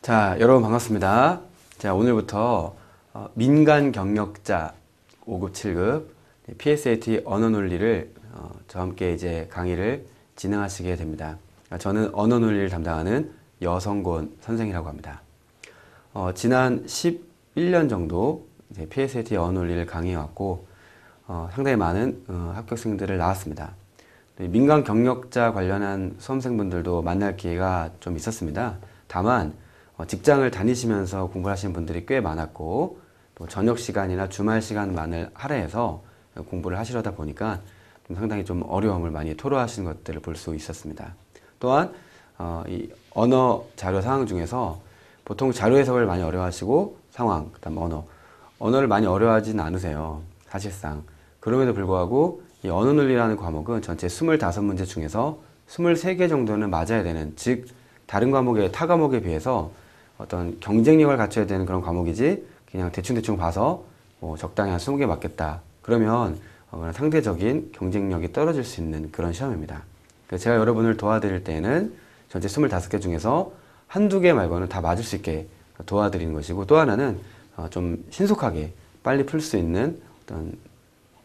자, 여러분 반갑습니다. 자, 오늘부터 민간 경력자 5급, 7급 PSAT 언어 논리를 저와 함께 이제 강의를 진행하시게 됩니다. 저는 언어 논리를 담당하는 여성권 선생이라고 합니다. 지난 11년 정도 이제 PSAT 언어 논리를 강의해왔고 상당히 많은 합격생들을 낳았습니다. 민간 경력자 관련한 수험생분들도 만날 기회가 좀 있었습니다. 다만 직장을 다니시면서 공부를 하시는 분들이 꽤 많았고 또 저녁 시간이나 주말 시간만을 할애해서 공부를 하시려다 보니까 상당히 좀 어려움을 많이 토로하시는 것들을 볼 수 있었습니다. 또한 이 언어 자료 상황 중에서 보통 자료 해석을 많이 어려워하시고 상황, 그다음 언어를 많이 어려워하진 않으세요. 사실상. 그럼에도 불구하고 이 언어 논리라는 과목은 전체 25문제 중에서 23개 정도는 맞아야 되는, 즉 다른 과목의 타 과목에 비해서 어떤 경쟁력을 갖춰야 되는 그런 과목이지 그냥 대충 봐서 적당히 한 20개 맞겠다. 그러면 상대적인 경쟁력이 떨어질 수 있는 그런 시험입니다. 그래서 제가 여러분을 도와드릴 때는 전체 25개 중에서 한두 개 말고는 다 맞을 수 있게 도와드리는 것이고, 또 하나는 좀 신속하게 빨리 풀 수 있는 어떤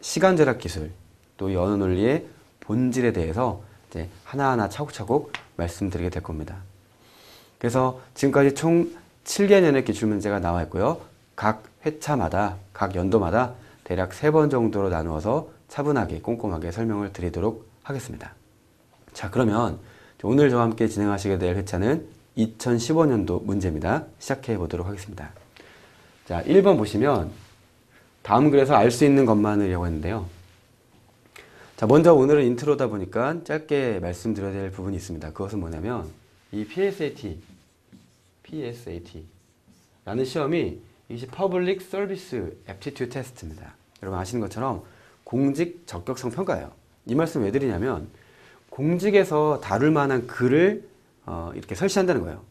시간 절약 기술, 또 이 언어 논리의 본질에 대해서 이제 하나하나 차곡차곡 말씀드리게 될 겁니다. 그래서 지금까지 총 7개년의 기출문제가 나와 있고요. 각 회차마다, 각 연도마다 대략 3번 정도로 나누어서 차분하게 꼼꼼하게 설명을 드리도록 하겠습니다. 자, 그러면 오늘 저와 함께 진행하시게 될 회차는 2015년도 문제입니다. 시작해 보도록 하겠습니다. 자, 1번 보시면 다음 글에서 알 수 있는 것만이라고 했는데요. 자, 먼저 오늘은 인트로다 보니까 짧게 말씀드려야 될 부분이 있습니다. 그것은 뭐냐면 이 PSAT라는 시험이 이것이 Public Service Aptitude Test입니다. 여러분 아시는 것처럼 공직 적격성 평가예요. 이 말씀 왜 드리냐면 공직에서 다룰 만한 글을 이렇게 설치한다는 거예요.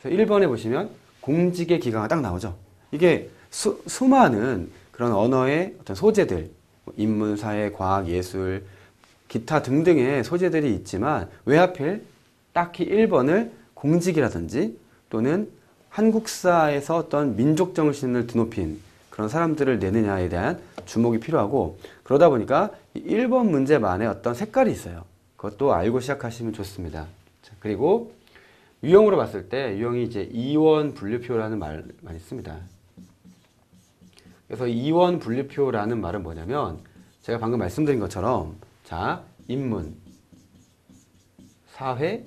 그래서 1번에 보시면 공직의 기강이 딱 나오죠. 이게 수많은 그런 언어의 어떤 소재들, 인문, 사회, 과학, 예술, 기타 등등의 소재들이 있지만 왜 하필 딱히 1번을 공직이라든지 또는 한국사에서 어떤 민족 정신을 드높인 그런 사람들을 내느냐에 대한 주목이 필요하고, 그러다 보니까 1번 문제만의 어떤 색깔이 있어요. 그것도 알고 시작하시면 좋습니다. 자, 그리고 유형으로 봤을 때 유형이 이제 이원 분류표라는 말 많이 씁니다. 그래서 이원 분류표라는 말은 뭐냐면 제가 방금 말씀드린 것처럼 자, 인문, 사회,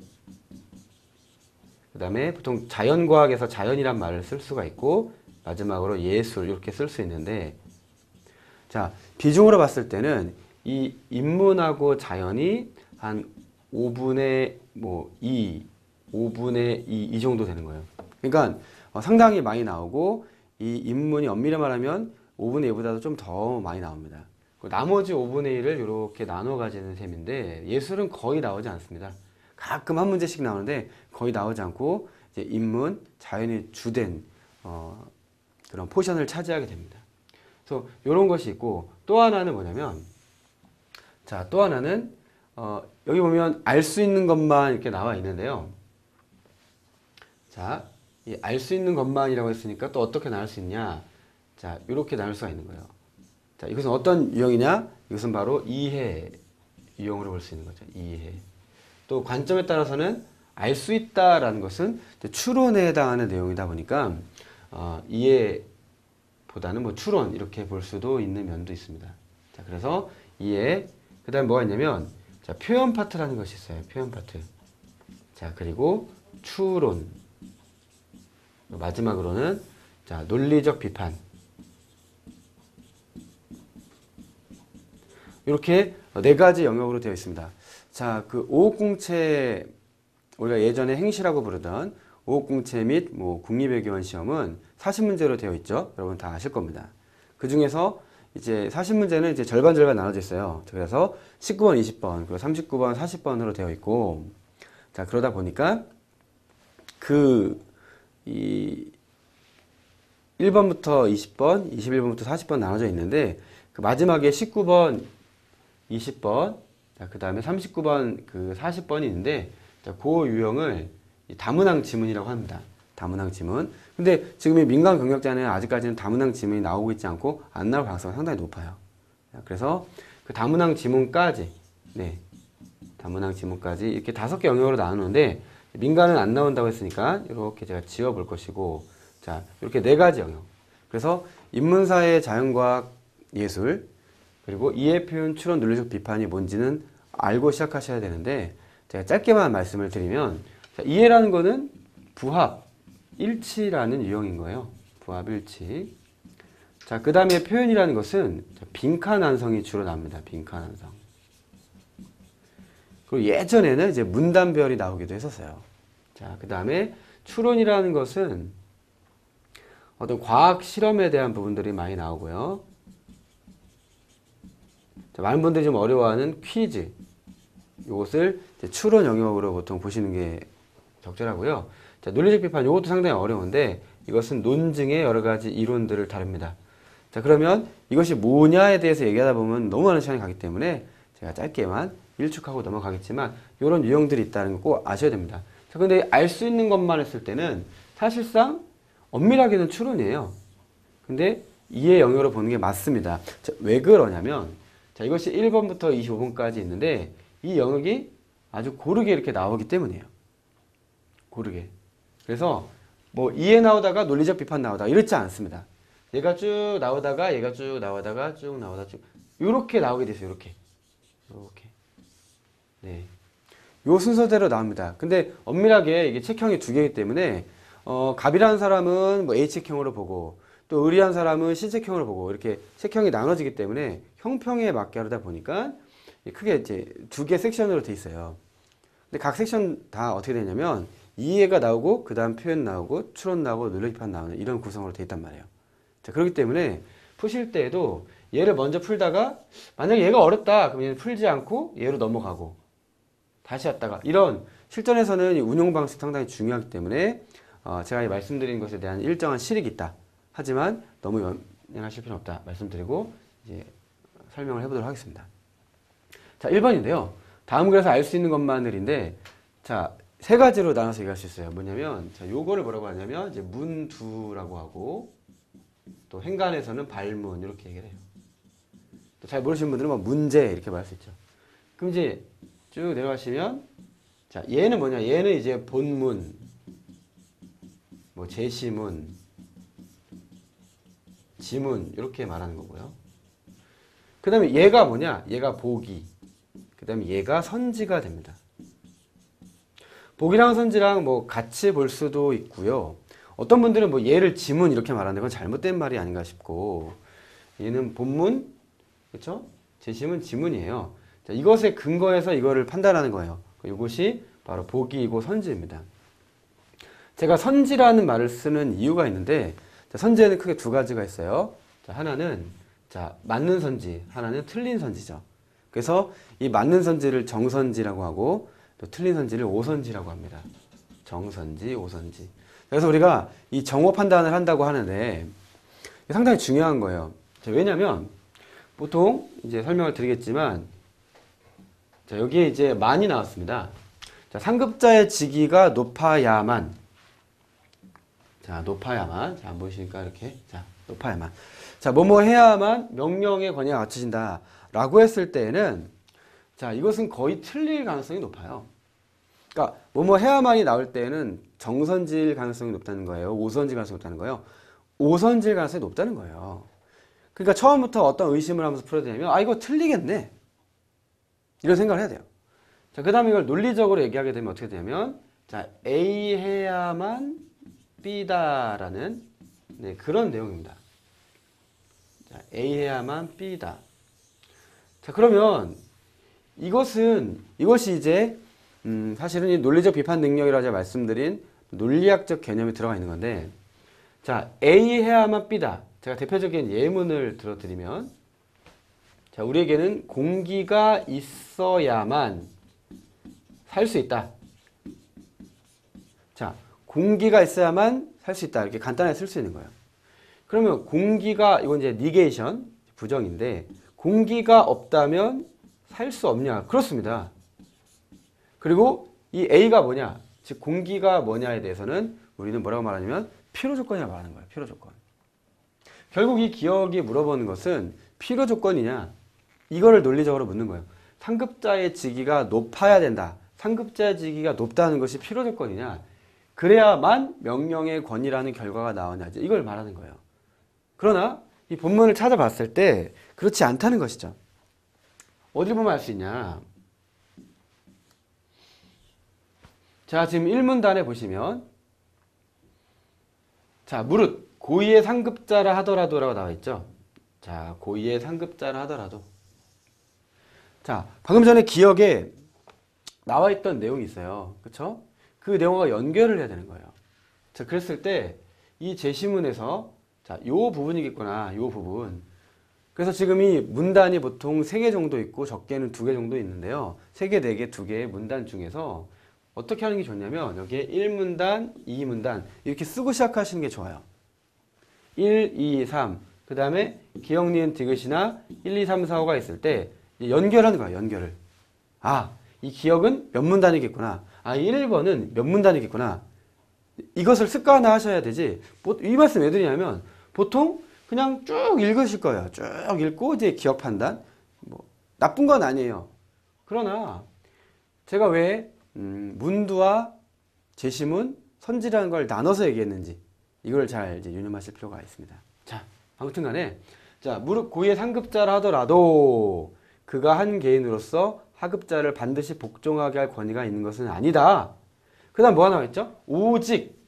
그 다음에 보통 자연과학에서 자연이란 말을 쓸 수가 있고 마지막으로 예술 이렇게 쓸 수 있는데, 자, 비중으로 봤을 때는 이 인문하고 자연이 한 5분의 5분의 2 정도 되는 거예요. 그러니까 상당히 많이 나오고 이 인문이 엄밀히 말하면 5분의 2보다도 좀 더 많이 나옵니다. 나머지 5분의 1을 이렇게 나눠 가지는 셈인데 예술은 거의 나오지 않습니다. 가끔 한 문제씩 나오는데 거의 나오지 않고 이제 인문, 자연이 주된 그런 포션을 차지하게 됩니다. 그래서 이런 것이 있고, 또 하나는 뭐냐면 자, 또 하나는 여기 보면 알 수 있는 것만 이렇게 나와 있는데요. 자, 이 알 수 있는 것만이라고 했으니까 또 어떻게 나눌 수 있냐? 자, 이렇게 나눌 수가 있는 거예요. 자, 이것은 어떤 유형이냐? 이것은 바로 이해 유형으로 볼 수 있는 거죠. 이해. 또 관점에 따라서는 알 수 있다라는 것은 추론에 해당하는 내용이다 보니까 이해보다는 뭐 추론 이렇게 볼 수도 있는 면도 있습니다. 자, 그래서 이해. 그 다음에 뭐가 있냐면 자, 표현 파트라는 것이 있어요. 표현 파트. 자, 그리고 추론. 마지막으로는 자, 논리적 비판. 이렇게 4가지 영역으로 되어 있습니다. 자, 그 오옥공채, 우리가 예전에 행시라고 부르던 오옥공채 및 국립외교원 시험은 40문제로 되어 있죠. 여러분 다 아실 겁니다. 그 중에서 이제 40문제는 이제 절반 나눠져 있어요. 그래서 19번, 20번, 그리고 39번, 40번으로 되어 있고, 자, 그러다 보니까 이 1번부터 20번, 21번부터 40번 나눠져 있는데 그 마지막에 19번, 20번, 그 다음에 39번, 40번이 있는데 자, 그 유형을 다문항 지문이라고 합니다. 다문항 지문. 근데 지금 이 민간 경력자는 아직까지는 다문항 지문이 나오고 있지 않고 안 나올 가능성이 상당히 높아요. 그래서 그 다문항 지문까지, 네, 다문항 지문까지 이렇게 5개 영역으로 나누는데 민간은 안 나온다고 했으니까 이렇게 제가 지워볼 것이고, 자, 이렇게 4가지 영역. 그래서 인문사회, 자연과학, 예술, 그리고 이해, 표현, 추론, 논리적 비판이 뭔지는 알고 시작하셔야 되는데, 제가 짧게만 말씀을 드리면, 자, 이해라는 거는 부합, 일치라는 유형인 거예요. 부합, 일치. 자, 그 다음에 표현이라는 것은 빈칸완성이 주로 나옵니다. 빈칸완성. 그리고 예전에는 이제 문단별이 나오기도 했었어요. 자, 그 다음에 추론이라는 것은 어떤 과학 실험에 대한 부분들이 많이 나오고요. 자, 많은 분들이 좀 어려워하는 퀴즈. 이것을 추론 영역으로 보통 보시는 게 적절하고요. 자, 논리적 비판, 이것도 상당히 어려운데 이것은 논증의 여러 가지 이론들을 다룹니다. 자, 그러면 이것이 뭐냐에 대해서 얘기하다 보면 너무 많은 시간이 가기 때문에 제가 짧게만 일축하고 넘어가겠지만 이런 유형들이 있다는 거 꼭 아셔야 됩니다. 자, 근데 알 수 있는 것만 했을 때는 사실상 엄밀하게는 추론이에요. 근데 이해 영역으로 보는 게 맞습니다. 자, 왜 그러냐면, 자, 이것이 1번부터 25번까지 있는데 이 영역이 아주 고르게 이렇게 나오기 때문이에요. 고르게. 그래서 뭐 이해 나오다가 논리적 비판 나오다가 이렇지 않습니다. 얘가 쭉 나오다가 얘가 쭉 나오다가 쭉 나오다가 쭉 이렇게 나오게 됐어요. 이렇게. 이렇게. 네. 요 순서대로 나옵니다. 근데 엄밀하게 이게 책형이 2개이기 때문에 갑이라는 사람은 뭐 H책형으로 보고 또 을이라는 사람은 C책형으로 보고 이렇게 책형이 나눠지기 때문에 형평에 맞게 하다 보니까 크게 이제 2개 섹션으로 돼 있어요. 근데 각 섹션 다 어떻게 되냐면 이해가 나오고 그 다음 표현 나오고 추론 나오고 논리적 비판 나오는 이런 구성으로 돼 있단 말이에요. 자, 그렇기 때문에 푸실 때에도 얘를 먼저 풀다가 만약에 얘가 어렵다 그러면 얘는 풀지 않고 얘로 넘어가고 다시 왔다가 이런 실전에서는 이 운용 방식 상당히 중요하기 때문에 제가 말씀드린 것에 대한 일정한 실익이 있다. 하지만 너무 연연하실 필요는 없다. 말씀드리고 이제 설명을 해보도록 하겠습니다. 자, 1번인데요. 다음 글에서 알 수 있는 것만을인데, 자, 3가지로 나눠서 얘기할 수 있어요. 뭐냐면, 자, 요거를 뭐라고 하냐면, 이제 문두라고 하고, 또 행간에서는 발문, 이렇게 얘기를 해요. 또 잘 모르시는 분들은 뭐 문제, 이렇게 말할 수 있죠. 그럼 이제 쭉 내려가시면, 자, 얘는 뭐냐? 얘는 이제 본문, 뭐 제시문, 지문, 이렇게 말하는 거고요. 그 다음에 얘가 뭐냐? 얘가 보기. 그 다음에 얘가 선지가 됩니다. 보기랑 선지랑 뭐 같이 볼 수도 있고요. 어떤 분들은 뭐 얘를 지문 이렇게 말하는데 그건 잘못된 말이 아닌가 싶고, 얘는 본문, 그렇죠? 제시문, 지문이에요. 자, 이것에 근거해서 이거를 판단하는 거예요. 이것이 바로 보기이고 선지입니다. 제가 선지라는 말을 쓰는 이유가 있는데, 자, 선지에는 크게 2가지가 있어요. 자, 하나는 자, 맞는 선지, 하나는 틀린 선지죠. 그래서 이 맞는 선지를 정선지라고 하고 또 틀린 선지를 오선지라고 합니다. 정선지, 오선지. 그래서 우리가 이 정오 판단을 한다고 하는데 상당히 중요한 거예요. 자, 왜냐면 보통 이제 설명을 드리겠지만, 자, 여기에 이제 만이 나왔습니다. 자, 상급자의 직위가 높아야만, 자, 높아야만, 자, 안 보이시니까 이렇게, 자, 높아야만, 자, 뭐뭐 해야만 명령의 권위가 갖춰진다 라고 했을 때에는, 자, 이것은 거의 틀릴 가능성이 높아요. 그러니까 뭐뭐 해야만이 나올 때에는 정선질 가능성이 높다는 거예요. 오선질 가능성이 높다는 거예요. 오선질 가능성이 높다는 거예요. 그러니까 처음부터 어떤 의심을 하면서 풀어야 되냐면, 아, 이거 틀리겠네, 이런 생각을 해야 돼요. 자, 그 다음에 이걸 논리적으로 얘기하게 되면 어떻게 되냐면, 자, A 해야만 B다라는, 네, 그런 내용입니다. 자, A 해야만 B다. 자, 그러면 이것이 이제 사실은 이 논리적 비판 능력이라고 제가 말씀드린 논리학적 개념이 들어가 있는 건데, 자, A 해야만 B다. 제가 대표적인 예문을 들어드리면, 자, 우리에게는 공기가 있어야만 살 수 있다. 자, 공기가 있어야만 살 수 있다. 이렇게 간단하게 쓸 수 있는 거예요. 그러면 공기가, 이건 이제 니게이션, 부정인데, 공기가 없다면 살 수 없냐? 그렇습니다. 그리고 이 A가 뭐냐? 즉 공기가 뭐냐에 대해서는 우리는 뭐라고 말하냐면 필요 조건이라고 말하는 거예요. 필요 조건. 결국 이 기억이 물어보는 것은 필요 조건이냐 이거를 논리적으로 묻는 거예요. 상급자의 직위가 높아야 된다. 상급자의 직위가 높다는 것이 필요 조건이냐. 그래야만 명령의 권위라는 결과가 나오냐. 이걸 말하는 거예요. 그러나 이 본문을 찾아봤을 때 그렇지 않다는 것이죠. 어디 보면 알 수 있냐. 자, 지금 1문단에 보시면 자, 무릇 고의의 상급자라 하더라도라고 나와 있죠. 자, 고의의 상급자라 하더라도. 자, 방금 전에 기억에 나와 있던 내용이 있어요. 그렇죠? 그 내용과 연결을 해야 되는 거예요. 자, 그랬을 때 이 제시문에서 자, 요 부분이겠구나. 요 부분. 그래서 지금 이 문단이 보통 3개 정도 있고 적게는 2개 정도 있는데요. 3개, 4개, 2개의 문단 중에서 어떻게 하는 게 좋냐면 여기에 1문단, 2문단 이렇게 쓰고 시작하시는 게 좋아요. 1, 2, 3. 그 다음에 기역, 니은, 디귿이나 1, 2, 3, 4, 5가 있을 때 연결하는 거야. 연결을. 아, 이 기역은 몇 문단이겠구나. 아, 1번은 몇 문단이겠구나. 이것을 습관화 하셔야 되지. 이 말씀 왜 드리냐면 보통 그냥 쭉 읽으실 거예요. 쭉 읽고 이제 기억 판단. 뭐 나쁜 건 아니에요. 그러나 제가 왜 문두와 제시문, 선지라는 걸 나눠서 얘기했는지 이걸 잘 이제 유념하실 필요가 있습니다. 자, 아무튼 간에 자, 무릇 고의의 상급자라 하더라도 그가 한 개인으로서 하급자를 반드시 복종하게 할 권위가 있는 것은 아니다. 그 다음 뭐가 나와있죠? 오직.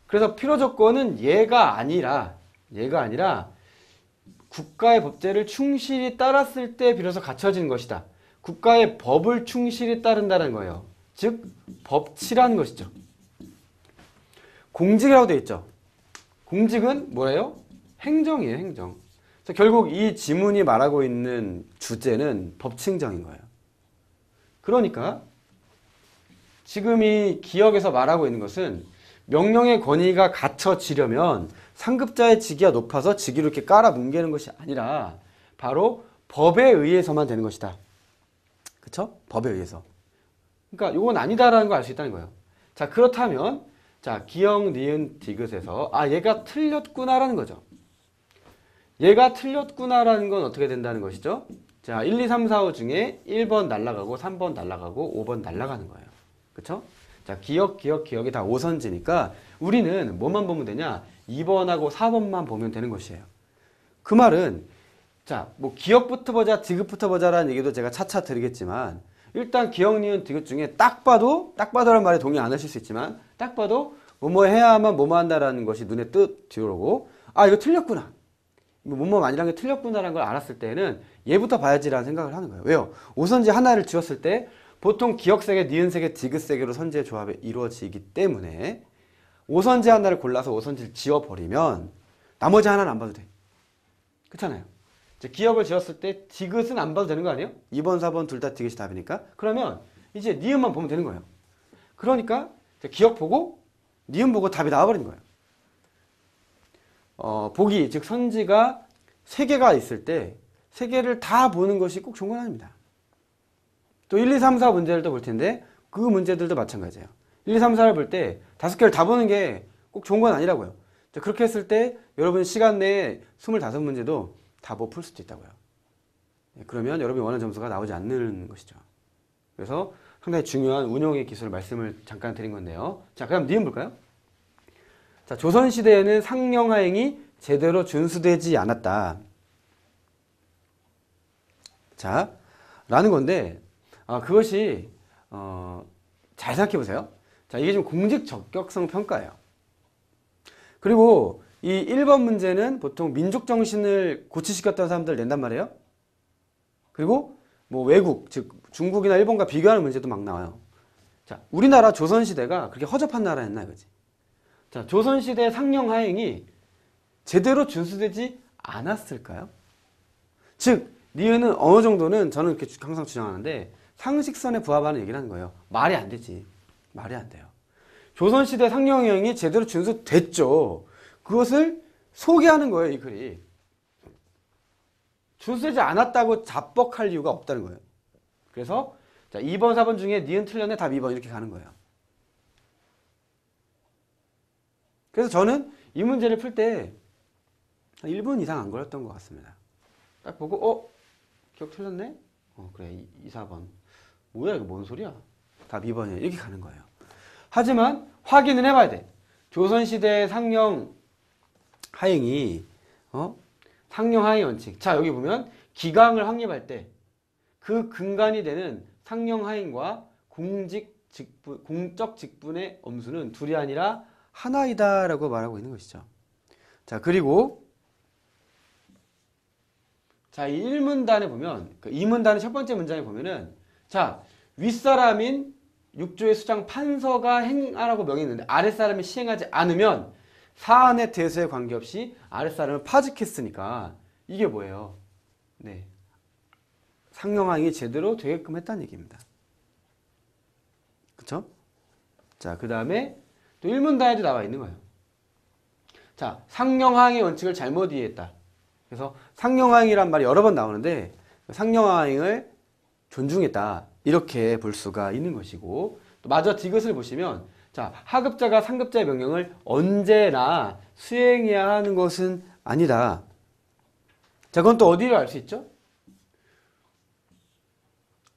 그래서 필요 조건은 얘가 아니라 국가의 법제를 충실히 따랐을 때 비로소 갖춰지는 것이다. 국가의 법을 충실히 따른다는 거예요. 즉 법치라는 것이죠. 공직이라고 되어 있죠. 공직은 뭐예요? 행정이에요. 행정. 그래서 결국 이 지문이 말하고 있는 주제는 법칭정인 거예요. 그러니까 지금 이 기역에서 말하고 있는 것은 명령의 권위가 갖춰지려면 상급자의 직위가 높아서 직위로 이렇게 깔아 뭉개는 것이 아니라 바로 법에 의해서만 되는 것이다. 그쵸? 법에 의해서. 그러니까 이건 아니다라는 걸 알 수 있다는 거예요. 자, 그렇다면 자, 기역, 니은, 디귿에서 아, 얘가 틀렸구나라는 거죠. 얘가 틀렸구나라는 건 어떻게 된다는 것이죠? 자, 1, 2, 3, 4, 5 중에 1번 날라가고 3번 날라가고 5번 날라가는 거예요. 그쵸? 자, 기역이 다 오선지니까 우리는 뭐만 보면 되냐? 2번하고 4번만 보면 되는 것이에요. 그 말은 자, 뭐 기역부터 보자, 디귿부터 보자라는 얘기도 제가 차차 드리겠지만 일단 기역, 니은, 디귿 중에 딱 봐도라는 말에 동의 안 하실 수 있지만 딱 봐도 뭐뭐 해야만 뭐뭐 한다라는 것이 눈에 들어오고 아, 이거 틀렸구나. 뭐뭐 아니라는 게 틀렸구나라는 걸 알았을 때는 얘부터 봐야지라는 생각을 하는 거예요. 왜요? 오선지 하나를 지었을 때 보통 기역세계, 니은세계, 디귿세계로 선지의 조합이 이루어지기 때문에 오선지 하나를 골라서 오선지를 지워버리면 나머지 하나는 안 봐도 돼. 그렇잖아요. 이제 기역을 지었을 때 디귿은 안 봐도 되는 거 아니에요? 2번, 4번 둘 다 디귿이 답이니까. 그러면 이제 니은만 보면 되는 거예요. 그러니까 기역 보고 니은 보고 답이 나와버리는 거예요. 보기, 즉 선지가 3개가 있을 때 3개를 다 보는 것이 꼭 좋은 건 아닙니다. 또 1, 2, 3, 4 문제를 또 볼 텐데 그 문제들도 마찬가지예요. 1, 2, 3, 4를 볼 때 5개를 다 보는 게 꼭 좋은 건 아니라고요. 자, 그렇게 했을 때 여러분 시간 내에 25문제도 다 못 풀 수도 있다고요. 그러면 여러분이 원하는 점수가 나오지 않는 것이죠. 그래서 상당히 중요한 운용의 기술을 말씀을 잠깐 드린 건데요. 자, 그럼 니은 볼까요? 자, 조선시대에는 상령하행이 제대로 준수되지 않았다. 자, 라는 건데 그것이 잘 생각해 보세요. 자, 이게 좀 공직 적격성 평가예요. 그리고 이 1번 문제는 보통 민족 정신을 고취시켰던 사람들 낸단 말이에요. 그리고 뭐 외국, 즉 중국이나 일본과 비교하는 문제도 막 나와요. 자, 우리나라 조선시대가 그렇게 허접한 나라였나 이거지. 자, 조선시대 상령하행이 제대로 준수되지 않았을까요? 즉 니은은 어느 정도는 저는 이렇게 항상 주장하는데 상식선에 부합하는 얘기를 하는 거예요. 말이 안 되지. 말이 안 돼요. 조선시대 상령하행이 제대로 준수됐죠. 그것을 소개하는 거예요, 이 글이. 준수되지 않았다고 자뻑할 이유가 없다는 거예요. 그래서 자, 2번, 4번 중에 니은 틀렸네, 답 2번 이렇게 가는 거예요. 그래서 저는 이 문제를 풀 때 1분 이상 안 걸렸던 것 같습니다. 딱 보고 기억 틀렸네? 그래 2, 4번 뭐야 이거 뭔 소리야? 답 2번이야 이렇게 가는 거예요. 하지만 확인을 해봐야 돼. 조선시대 상령 하행이 상령 하행 원칙. 자 여기 보면 기강을 확립할 때 그 근간이 되는 상령 하행과 공적 직분의 엄수는 둘이 아니라 하나이다 라고 말하고 있는 것이죠. 자 그리고 자, 이 1문단에 보면, 그 2문단의 첫 번째 문장에 보면은, 자, 윗사람인 육조의 수장 판서가 행하라고 명했는데, 아랫사람이 시행하지 않으면, 사안의 대수에 관계없이 아랫사람을 파직했으니까, 이게 뭐예요? 네. 상령하행이 제대로 되게끔 했다는 얘기입니다. 그쵸? 자, 그 다음에 또 1문단에도 나와 있는 거예요. 자, 상령하행의 원칙을 잘못 이해했다. 그래서 상령하행이란 말이 여러 번 나오는데 상령하행을 존중했다 이렇게 볼 수가 있는 것이고 또 마저 디귿을 보시면 자 하급자가 상급자의 명령을 언제나 수행해야 하는 것은 아니다. 자 그건 또 어디로 알 수 있죠?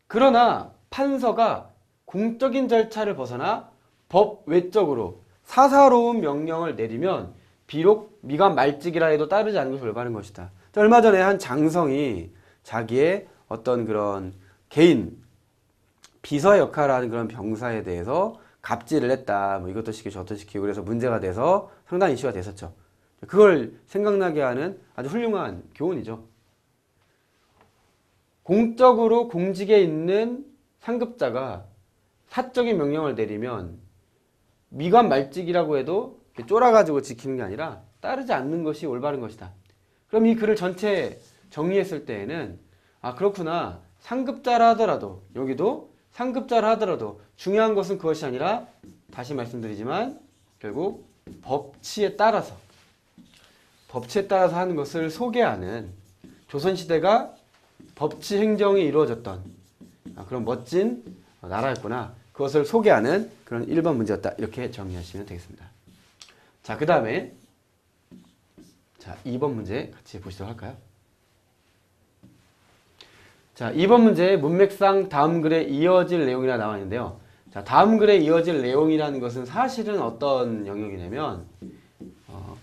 그러나 판서가 공적인 절차를 벗어나 법 외적으로 사사로운 명령을 내리면 비록 미간 말직이라 해도 따르지 않는 것이 올바른 것이다. 얼마 전에 한 장성이 자기의 어떤 그런 개인 비서의 역할을 하는 그런 병사에 대해서 갑질을 했다. 뭐 이것도 시키고 저것도 시키고 그래서 문제가 돼서 상당히 이슈가 됐었죠. 그걸 생각나게 하는 아주 훌륭한 교훈이죠. 공적으로 공직에 있는 상급자가 사적인 명령을 내리면 미관 말직이라고 해도 쫄아가지고 지키는 게 아니라 따르지 않는 것이 올바른 것이다. 그럼 이 글을 전체 정리했을 때에는 아 그렇구나. 상급자라 하더라도 여기도 상급자라 하더라도 중요한 것은 그것이 아니라 다시 말씀드리지만 결국 법치에 따라서 하는 것을 소개하는 조선시대가 법치 행정이 이루어졌던 그런 멋진 나라였구나. 그것을 소개하는 그런 1번 문제였다. 이렇게 정리하시면 되겠습니다. 자, 그 다음에 자 2번 문제 같이 보시도록 할까요? 자, 2번 문제 문맥상 다음 글에 이어질 내용이라 나와 있는데요. 자, 다음 글에 이어질 내용이라는 것은 사실은 어떤 영역이냐면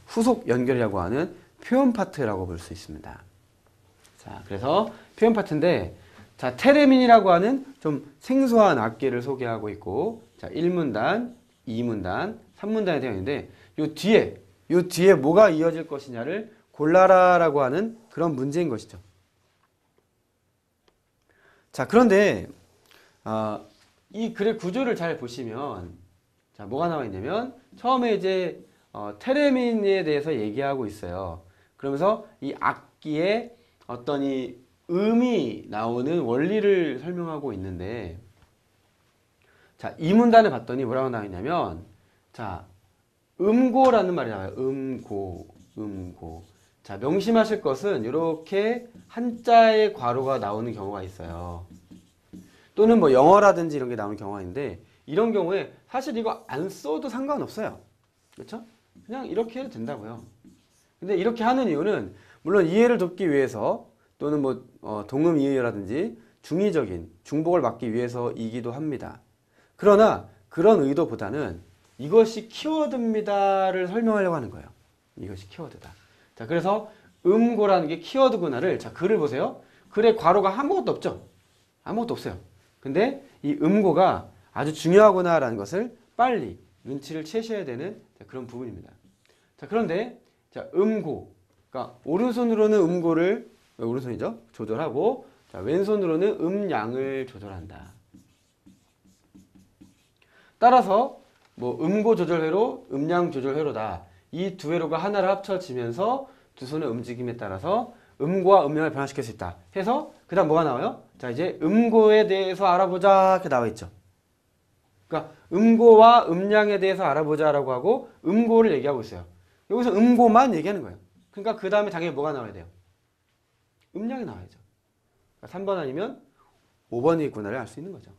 후속 연결이라고 하는 표현 파트라고 볼 수 있습니다. 자, 그래서 표현 파트인데 자, 테레민이라고 하는 좀 생소한 악기를 소개하고 있고 자, 1문단, 2문단, 3문단이 되어 있는데 요 뒤에 뭐가 이어질 것이냐를 골라라라고 하는 그런 문제인 것이죠. 자, 그런데 이 글의 구조를 잘 보시면 자, 뭐가 나와 있냐면 처음에 이제 테레민에 대해서 얘기하고 있어요. 그러면서 이 악기의 어떤 이 음이 나오는 원리를 설명하고 있는데 자, 이 문단을 봤더니 뭐라고 나와 있냐면 자, 음고라는 말이 나와요. 음고. 자, 명심하실 것은 이렇게 한자의 괄호가 나오는 경우가 있어요. 또는 뭐 영어라든지 이런 게 나오는 경우가 있는데 이런 경우에 사실 이거 안 써도 상관없어요. 그렇죠? 그냥 이렇게 해도 된다고요. 근데 이렇게 하는 이유는 물론 이해를 돕기 위해서 또는 뭐 동음 이해라든지 중의적인 중복을 막기 위해서이기도 합니다. 그러나 그런 의도보다는 이것이 키워드입니다를 설명하려고 하는 거예요. 이것이 키워드다. 자, 그래서 음고라는 게 키워드구나를 자, 글을 보세요. 글에 괄호가 아무것도 없죠. 아무것도 없어요. 근데 이 음고가 아주 중요하구나라는 것을 빨리 눈치를 채셔야 되는 그런 부분입니다. 자, 그런데 자, 음고. 그러니까 오른손으로는 음고를 오른손이죠. 조절하고 자, 왼손으로는 음양을 조절한다. 따라서 뭐 음고 조절 회로, 음양 조절 회로다. 이 두 회로가 하나로 합쳐지면서 두 손의 움직임에 따라서 음고와 음양을 변화시킬 수 있다. 해서 그 다음 뭐가 나와요? 자, 이제 음고에 대해서 알아보자 이렇게 나와 있죠. 그러니까 음고와 음양에 대해서 알아보자라고 하고 음고를 얘기하고 있어요. 여기서 음고만 얘기하는 거예요. 그러니까 그 다음에 당연히 뭐가 나와야 돼요? 음양이 나와야죠. 그러니까 3번 아니면 5번이구나를 알 수 있는 거죠.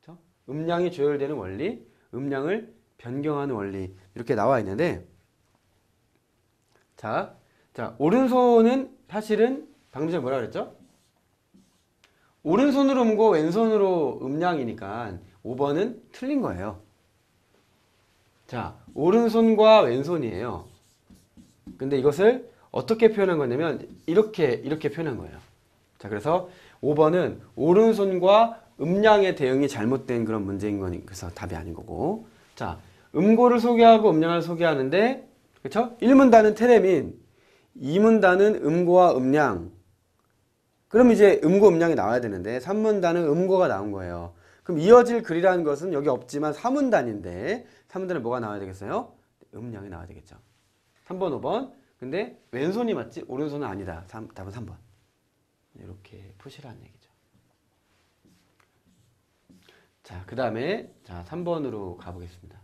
그렇죠? 음양이 조율되는 원리, 음양을 변경하는 원리 이렇게 나와 있는데 자, 오른손은 사실은 방금 전에 뭐라 그랬죠? 오른손으로 음고 왼손으로 음량이니까 5번은 틀린 거예요. 자, 오른손과 왼손이에요. 근데 이것을 어떻게 표현한 거냐면 이렇게 표현한 거예요. 자, 그래서 5번은 오른손과 음량의 대응이 잘못된 그런 문제인 거니 그래서 답이 아닌 거고. 자, 음고를 소개하고 음량을 소개하는데 그렇죠? 1문단은 테레민, 2문단은 음고와 음량. 그럼 이제 음고 음량이 나와야 되는데 3문단은 음고가 나온 거예요. 그럼 이어질 글이라는 것은 여기 없지만 4문단인데 3문단에 뭐가 나와야 되겠어요? 음량이 나와야 되겠죠. 3번, 5번. 근데 왼손이 맞지? 오른손은 아니다. 답은 3번. 이렇게 푸시라는 얘기죠. 자, 그 다음에 자 3번으로 가보겠습니다.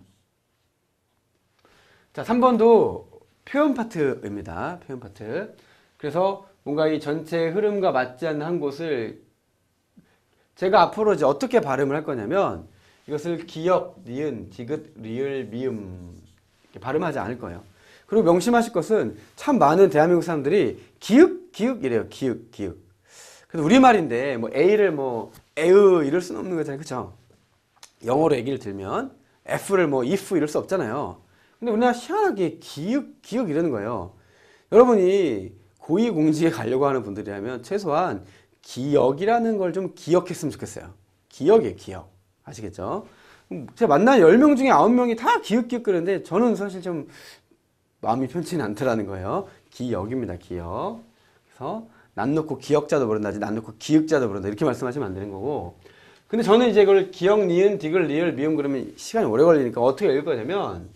자, 3번도 표현 파트입니다. 표현 파트. 그래서 뭔가 이 전체 흐름과 맞지 않는 한 곳을 제가 앞으로 이제 어떻게 발음을 할 거냐면 이것을 기역, 니은, 디귿, 리을, 미음 이렇게 발음하지 않을 거예요. 그리고 명심하실 것은 참 많은 대한민국 사람들이 기읍, 기읍 이래요. 기읍, 기읍. 그래서 우리말인데 뭐 A를 뭐 에으 이럴 수는 없는 거잖아요. 그쵸? 영어로 얘기를 들면 F를 뭐 if 이럴 수 없잖아요. 근데 우리나라 희한하게 기역, 기역 이러는 거예요. 여러분이 고위공직에 가려고 하는 분들이라면 최소한 기역이라는 걸 좀 기억했으면 좋겠어요. 기역이에요, 기역. 아시겠죠? 제가 만난 10명 중에 9명이 다 기역, 기역 그러는데 저는 사실 좀 마음이 편치는 않더라는 거예요. 기역입니다, 기역. 그래서 난 놓고 기역자도 모른다지, 난 놓고 기역자도 모른다. 이렇게 말씀하시면 안 되는 거고. 근데 저는 이제 이걸 기역, 니은, 디귿, 리을, 미음 그러면 시간이 오래 걸리니까 어떻게 읽을 거냐면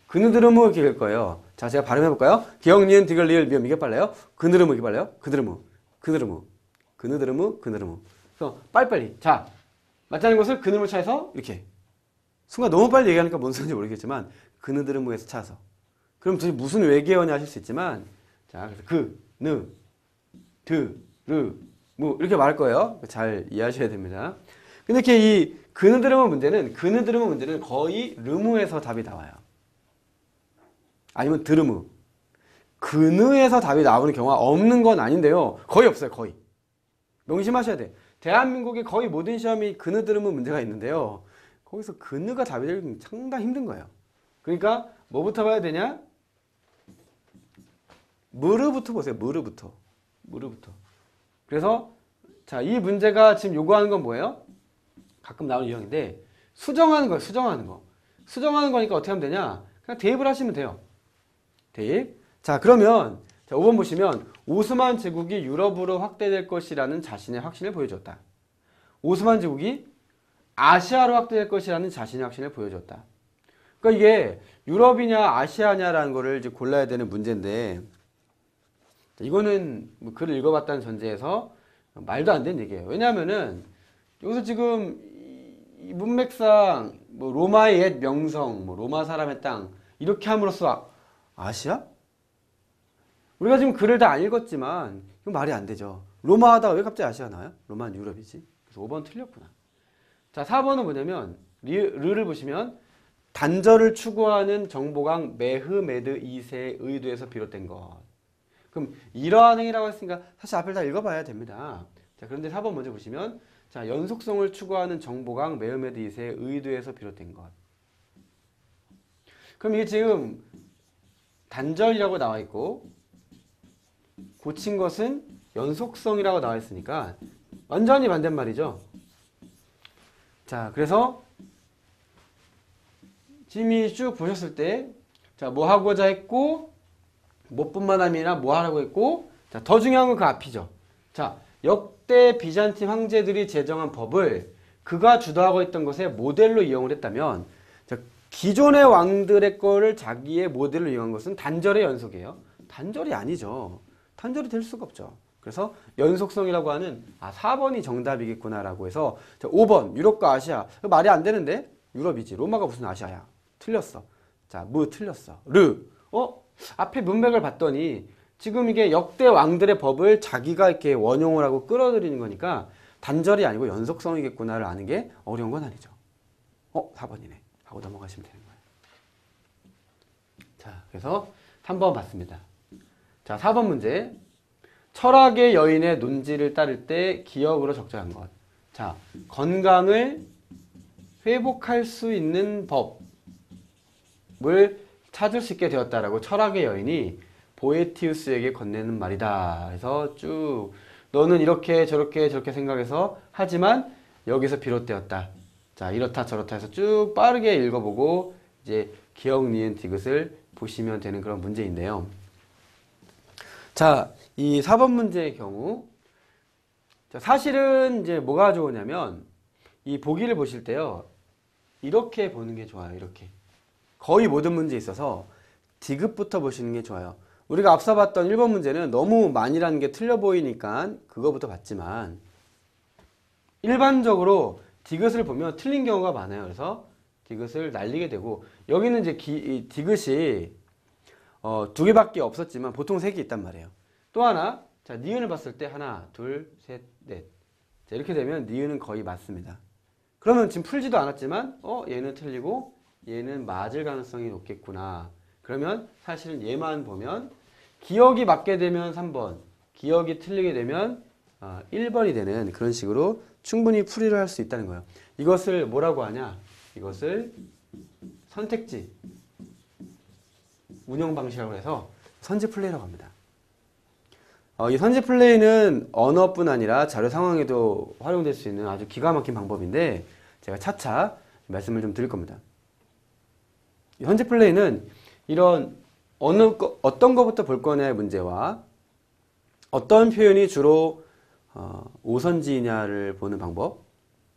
그느드르무 이렇게 읽을 거예요. 자, 제가 발음해볼까요? 기역, 니은, 디귿, 리을, 미음 이게 빨라요? 그느르무 이게 빨라요? 그느르무, 그느르무, 그느드르무, 그느르무. 그래서 빨리빨리. 자, 맞지 않은 것을 그느르무 차에서 이렇게. 순간 너무 빨리 얘기하니까 뭔 소리인지 모르겠지만 그느드르무에서 차서. 그럼 도대체 무슨 외계어냐 하실 수 있지만 자, 그래서 그, 느, 드, 르, 무 이렇게 말할 거예요. 잘 이해하셔야 됩니다. 근데 이렇게 이 그느드르무 문제는 거의 르무에서 답이 나와요. 아니면 드르무. 그느에서 답이 나오는 경우가 없는 건 아닌데요. 거의 없어요. 거의. 명심하셔야 돼. 대한민국의 거의 모든 시험이 그느드르무 문제가 있는데요. 거기서 그느가 답이 되기 상당히 힘든 거예요. 그러니까 뭐부터 봐야 되냐? 무르부터 보세요. 무르부터. 무르부터. 그래서 자, 이 문제가 지금 요구하는 건 뭐예요? 가끔 나오는 유형인데 수정하는 거예요. 수정하는 거. 수정하는 거니까 어떻게 하면 되냐? 그냥 대입을 하시면 돼요. 대입. 자, 그러면 자, 5번 보시면 오스만 제국이 유럽으로 확대될 것이라는 자신의 확신을 보여줬다. 오스만 제국이 아시아로 확대될 것이라는 자신의 확신을 보여줬다. 그러니까 이게 유럽이냐 아시아냐라는 거를 이제 골라야 되는 문제인데 이거는 뭐 글을 읽어봤다는 전제에서 말도 안 되는 얘기예요. 왜냐하면은 여기서 지금 이 문맥상 뭐 로마의 옛 명성, 뭐 로마 사람의 땅 이렇게 함으로써 아시아? 우리가 지금 글을 다 안 읽었지만 이건 말이 안 되죠. 로마 하다가 왜 갑자기 아시아 나와요? 로마는 유럽이지. 그래서 5번 틀렸구나. 자, 4번은 뭐냐면 르를 보시면 단절을 추구하는 정보강 메흐메드 2세의 의도에서 비롯된 것. 그럼 이러한 행위라고 했으니까 사실 앞을 다 읽어봐야 됩니다. 자, 그런데 4번 먼저 보시면 자, 연속성을 추구하는 정보강 메흐메드 2세의 의도에서 비롯된 것. 그럼 이게 지금 단절이라고 나와 있고 고친 것은 연속성이라고 나와 있으니까 완전히 반대말이죠. 자, 그래서 지금 쭉 보셨을 때 자, 뭐 하고자 했고 뭐뿐만 아니라 뭐 하라고 했고 자, 더 중요한 건 그 앞이죠. 자, 역대 비잔틴 황제들이 제정한 법을 그가 주도하고 있던 것에 모델로 이용을 했다면 자, 기존의 왕들의 거를 자기의 모델로 이용한 것은 단절의 연속이에요. 단절이 아니죠. 단절이 될 수가 없죠. 그래서 연속성이라고 하는 4번이 정답이겠구나라고 해서 자, 5번 유럽과 아시아 말이 안 되는데 유럽이지 로마가 무슨 아시아야. 틀렸어. 자, 무 틀렸어. 르 앞에 문맥을 봤더니 지금 이게 역대 왕들의 법을 자기가 이렇게 원용을 하고 끌어들이는 거니까 단절이 아니고 연속성이겠구나를 아는 게 어려운 건 아니죠. 4번이네 하고 넘어가시면 되는 거예요. 자, 그래서 3번 봤습니다. 자, 4번 문제. 철학의 여인의 논지를 따를 때 기억으로 적절한 것. 자, 건강을 회복할 수 있는 법을 찾을 수 있게 되었다라고 철학의 여인이 보에티우스에게 건네는 말이다. 그래서 쭉 너는 이렇게 저렇게 저렇게 생각해서 하지만 여기서 비롯되었다. 자, 이렇다 저렇다 해서 쭉 빠르게 읽어보고 이제 기억, 니은, 디귿을 보시면 되는 그런 문제인데요. 자, 이 4번 문제의 경우, 자, 사실은 이제 뭐가 좋으냐면 이 보기를 보실 때요, 이렇게 보는 게 좋아요. 이렇게 거의 모든 문제에 있어서 디귿부터 보시는 게 좋아요. 우리가 앞서 봤던 1번 문제는 너무 많이라는 게 틀려 보이니까 그거부터 봤지만 일반적으로 디귿을 보면 틀린 경우가 많아요. 그래서 디귿을 날리게 되고, 여기는 이제 디귿이 두 개밖에 없었지만 보통 세 개 있단 말이에요. 또 하나, 자, 니은을 봤을 때 하나, 둘, 셋, 넷. 자, 이렇게 되면 니은은 거의 맞습니다. 그러면 지금 풀지도 않았지만 얘는 틀리고 얘는 맞을 가능성이 높겠구나. 그러면 사실은 얘만 보면 기억이 맞게 되면 3번, 기억이 틀리게 되면 1번이 되는 그런 식으로 충분히 풀이를 할 수 있다는 거예요. 이것을 뭐라고 하냐? 이것을 선택지 운영 방식이라고 해서 선지 플레이라고 합니다. 이 선지 플레이는 언어뿐 아니라 자료 상황에도 활용될 수 있는 아주 기가 막힌 방법인데 제가 차차 말씀을 좀 드릴 겁니다. 이 선지 플레이는 이런 어떤 것부터 볼 거냐의 문제와 어떤 표현이 주로 오선지냐를 보는 방법,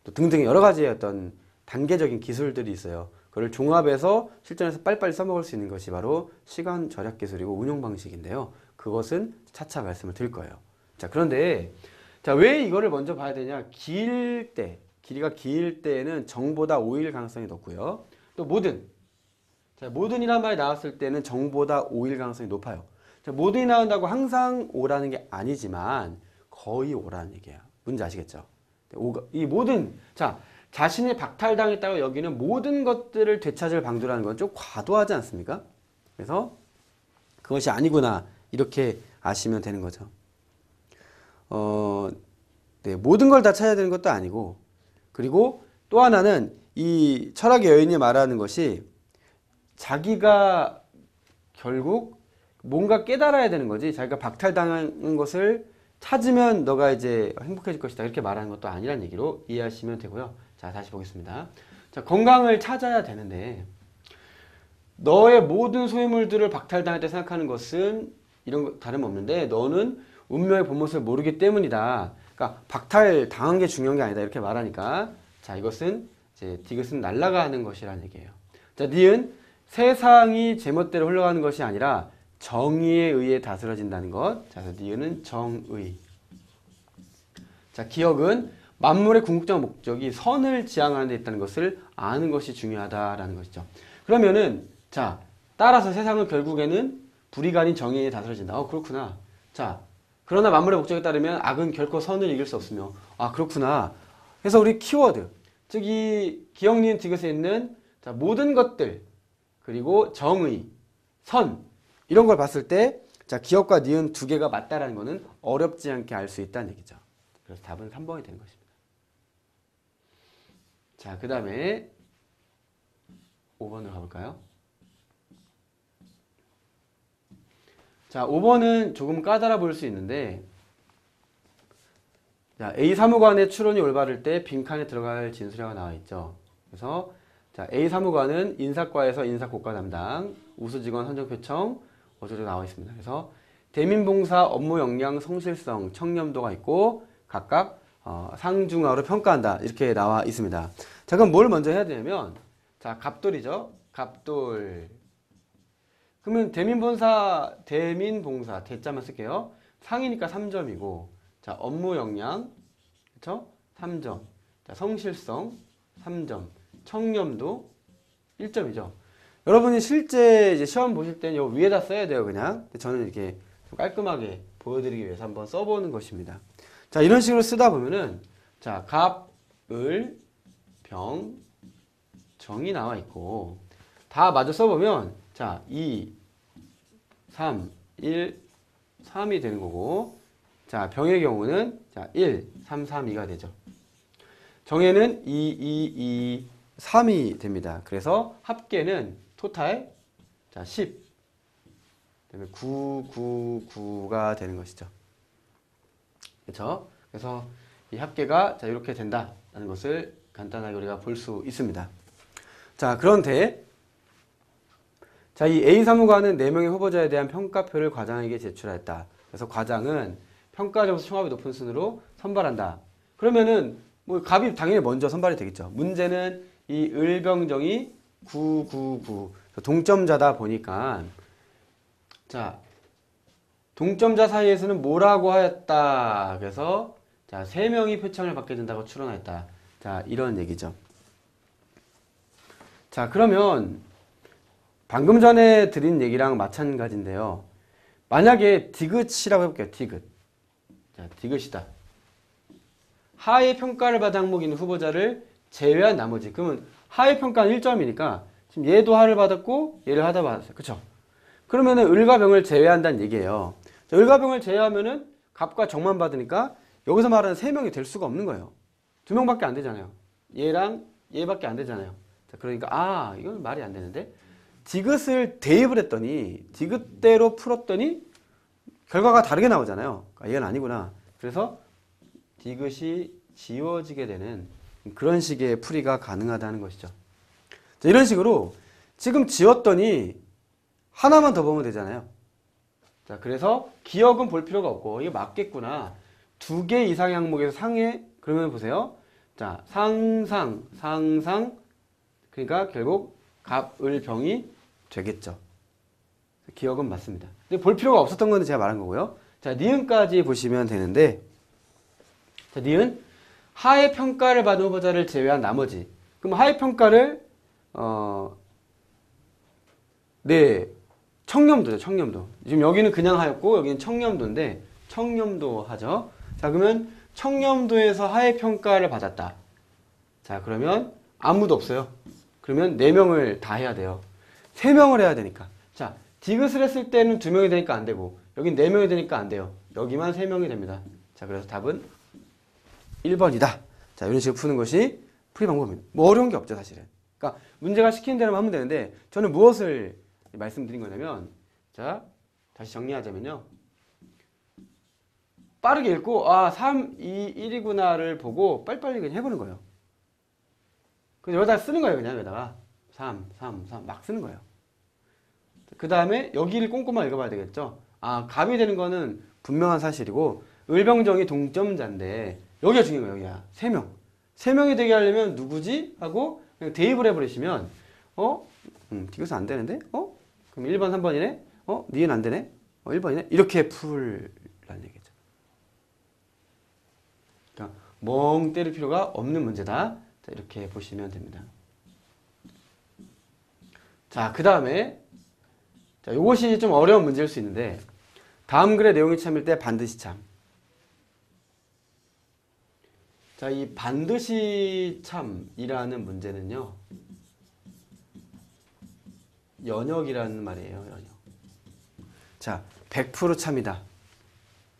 또 등등의 여러 가지의 어떤 단계적인 기술들이 있어요. 그걸 종합해서 실전에서 빨리빨리 써먹을 수 있는 것이 바로 시간 절약 기술이고 운용 방식인데요. 그것은 차차 말씀을 드릴 거예요. 자, 그런데 자, 왜 이거를 먼저 봐야 되냐? 길이가 길 때에는 정보다 오일 가능성이 높고요. 또 모든, 자, 모든이란 말이 나왔을 때는 정보다 오일 가능성이 높아요. 자, 모든이 나온다고 항상 오라는 게 아니지만 거의 오라는 얘기예요. 뭔지 아시겠죠? 이 모든, 자, 자신이 박탈당했다고 여기는 모든 것들을 되찾을 방도라는 건 좀 과도하지 않습니까? 그래서 그것이 아니구나, 이렇게 아시면 되는 거죠. 네, 모든 걸 다 찾아야 되는 것도 아니고, 그리고 또 하나는 이 철학의 여인이 말하는 것이 자기가 결국 뭔가 깨달아야 되는 거지, 자기가 박탈당한 것을 찾으면 너가 이제 행복해질 것이다, 이렇게 말하는 것도 아니란 얘기로 이해하시면 되고요. 자, 다시 보겠습니다. 자, 건강을 찾아야 되는데 너의 모든 소유물들을 박탈당했다 생각하는 것은 이런 거 다름없는데 너는 운명의 본 모습을 모르기 때문이다. 그러니까 박탈당한 게 중요한 게 아니다, 이렇게 말하니까, 자, 이것은 이제 디귿은 날아가는 것이라는 얘기예요. 자, 니은, 세상이 제멋대로 흘러가는 것이 아니라 정의에 의해 다스려진다는 것. 자, 그래서 니은은 정의. 자, 기억은 만물의 궁극적 목적이 선을 지향하는 데 있다는 것을 아는 것이 중요하다라는 것이죠. 그러면은, 자, 따라서 세상은 결국에는 불의가 아닌 정의에 다스려진다. 그렇구나. 자, 그러나 만물의 목적에 따르면 악은 결코 선을 이길 수 없으며, 그렇구나. 그래서 우리 키워드, 즉 이 기억, 니은, 디귿에 있는, 자, 모든 것들, 그리고 정의, 선, 이런 걸 봤을 때, 자, 기억과 니은 두 개가 맞다라는 것은 어렵지 않게 알 수 있다는 얘기죠. 그래서 답은 3번이 되는 것입니다. 자, 그 다음에 5번으로 가볼까요? 자, 5번은 조금 까다로워 보일 수 있는데, 자, A 사무관의 추론이 올바를 때 빈칸에 들어갈 진수ля가 나와 있죠. 그래서 자, A 사무관은 인사과에서 인사고과 담당, 우수직원 선정표청 어쩌고 나와 있습니다. 그래서 대민봉사 업무 역량, 성실성, 청렴도가 있고 각각 상중하로 평가한다, 이렇게 나와 있습니다. 자, 그럼 뭘 먼저 해야 되냐면, 자, 갑돌이죠. 갑돌. 그러면 대민봉사, 대자만 쓸게요. 상이니까 3점이고, 자, 업무 역량, 그쵸? 3점. 자, 성실성 3점. 청렴도 1점이죠. 여러분이 실제 이제 시험 보실 때는 요 위에다 써야 돼요, 그냥. 저는 이렇게 좀 깔끔하게 보여드리기 위해서 한번 써보는 것입니다. 자, 이런 식으로 쓰다 보면은, 자, 갑, 을, 병, 정이 나와 있고 다 마저 써보면 자, 2, 3, 1, 3이 되는 거고 자, 병의 경우는 자, 1, 3, 3, 2가 되죠. 정에는 2, 2, 2, 3이 됩니다. 그래서 합계는 토탈 자, 10 그다음에 9, 9, 9가 되는 것이죠. 그렇죠? 그래서 이 합계가 자, 이렇게 된다라는 것을 간단하게 우리가 볼 수 있습니다. 자, 그런데 자, 이 A 사무관은 4명의 후보자에 대한 평가표를 과장에게 제출하였다. 그래서 과장은 평가 점수 총합이 높은 순으로 선발한다. 그러면은 뭐 갑이 당연히 먼저 선발이 되겠죠. 문제는 이 을병정이 9, 9, 9 동점자다 보니까 자, 동점자 사이에서는 뭐라고 하였다. 그래서 자, 3명이 표창을 받게 된다고 추론하였다. 자, 이런 얘기죠. 자, 그러면 방금 전에 드린 얘기랑 마찬가지인데요. 만약에 디귿이라고 해볼게요. 디귿. 자, 디귿이다. 하의 평가를 받은 항목이 있는 후보자를 제외한 나머지. 그러면 하의 평가는 1점이니까 지금 얘도 하를 받았고 얘를 하다 받았어요. 그쵸? 그러면은 을과 병을 제외한다는 얘기예요. 자, 을과 병을 제외하면은 갑과 정만 받으니까 여기서 말하는 3명이 될 수가 없는 거예요. 2명밖에 안 되잖아요. 얘랑 얘밖에 안 되잖아요. 자, 그러니까 아, 이건 말이 안 되는데 디귿을 대입을 했더니 디귿대로 풀었더니 결과가 다르게 나오잖아요. 아, 얘는 아니구나. 그래서 디귿이 지워지게 되는 그런 식의 풀이가 가능하다는 것이죠. 자, 이런 식으로 지금 지웠더니 하나만 더 보면 되잖아요. 자, 그래서 기억은 볼 필요가 없고 이게 맞겠구나. 2개 이상의 항목에서 상해 그러면 보세요. 자, 상상 그러니까 결국 갑, 을, 병이 되겠죠. 기억은 맞습니다. 근데 볼 필요가 없었던 건 제가 말한 거고요. 자, 니은까지 보시면 되는데 자, 니은 하의 평가를 받은 후보자를 제외한 나머지. 그럼 하의 평가를 네, 청렴도죠. 청렴도. 지금 여기는 그냥 하였고 여기는 청렴도인데 청렴도 하죠. 자, 그러면 청렴도에서 하의 평가를 받았다. 자, 그러면 아무도 없어요. 그러면 4명을 다 해야 돼요. 3명을 해야 되니까. 자, 디귿을 했을 때는 2명이 되니까 안 되고 여긴 4명이 되니까 안 돼요. 여기만 3명이 됩니다. 자, 그래서 답은 1번이다. 자, 이런 식으로 푸는 것이 풀이 방법입니다. 뭐 어려운 게 없죠, 사실은. 그러니까 문제가 시키는 대로만 하면 되는데 저는 무엇을 말씀드린 거냐면 자, 다시 정리하자면요. 빠르게 읽고 아, 3, 2, 1이구나를 보고 빨리빨리 그냥 해보는 거예요. 그래서 여기다 쓰는 거예요. 그냥 여기다가 3 막 쓰는 거예요. 그 다음에 여기를 꼼꼼하게 읽어봐야 되겠죠. 아, 갑이 되는 거는 분명한 사실이고 을병정이 동점자인데 여기가 중요한 거예요. 여기야. 3명. 3명이 되게 하려면 누구지? 하고 그냥 대입을 해버리시면 디귿은 안 되는데? 그럼 1번, 3번이네? 니은 안 되네? 1번이네? 이렇게 풀라는 얘기죠. 그러니까 멍 때릴 필요가 없는 문제다. 자, 이렇게 보시면 됩니다. 자, 그 다음에 자, 요것이 좀 어려운 문제일 수 있는데 다음 글의 내용이 참일 때 반드시 참. 자, 이 반드시 참이라는 문제는요. 연역이라는 말이에요. 연역. 자, 100% 참이다.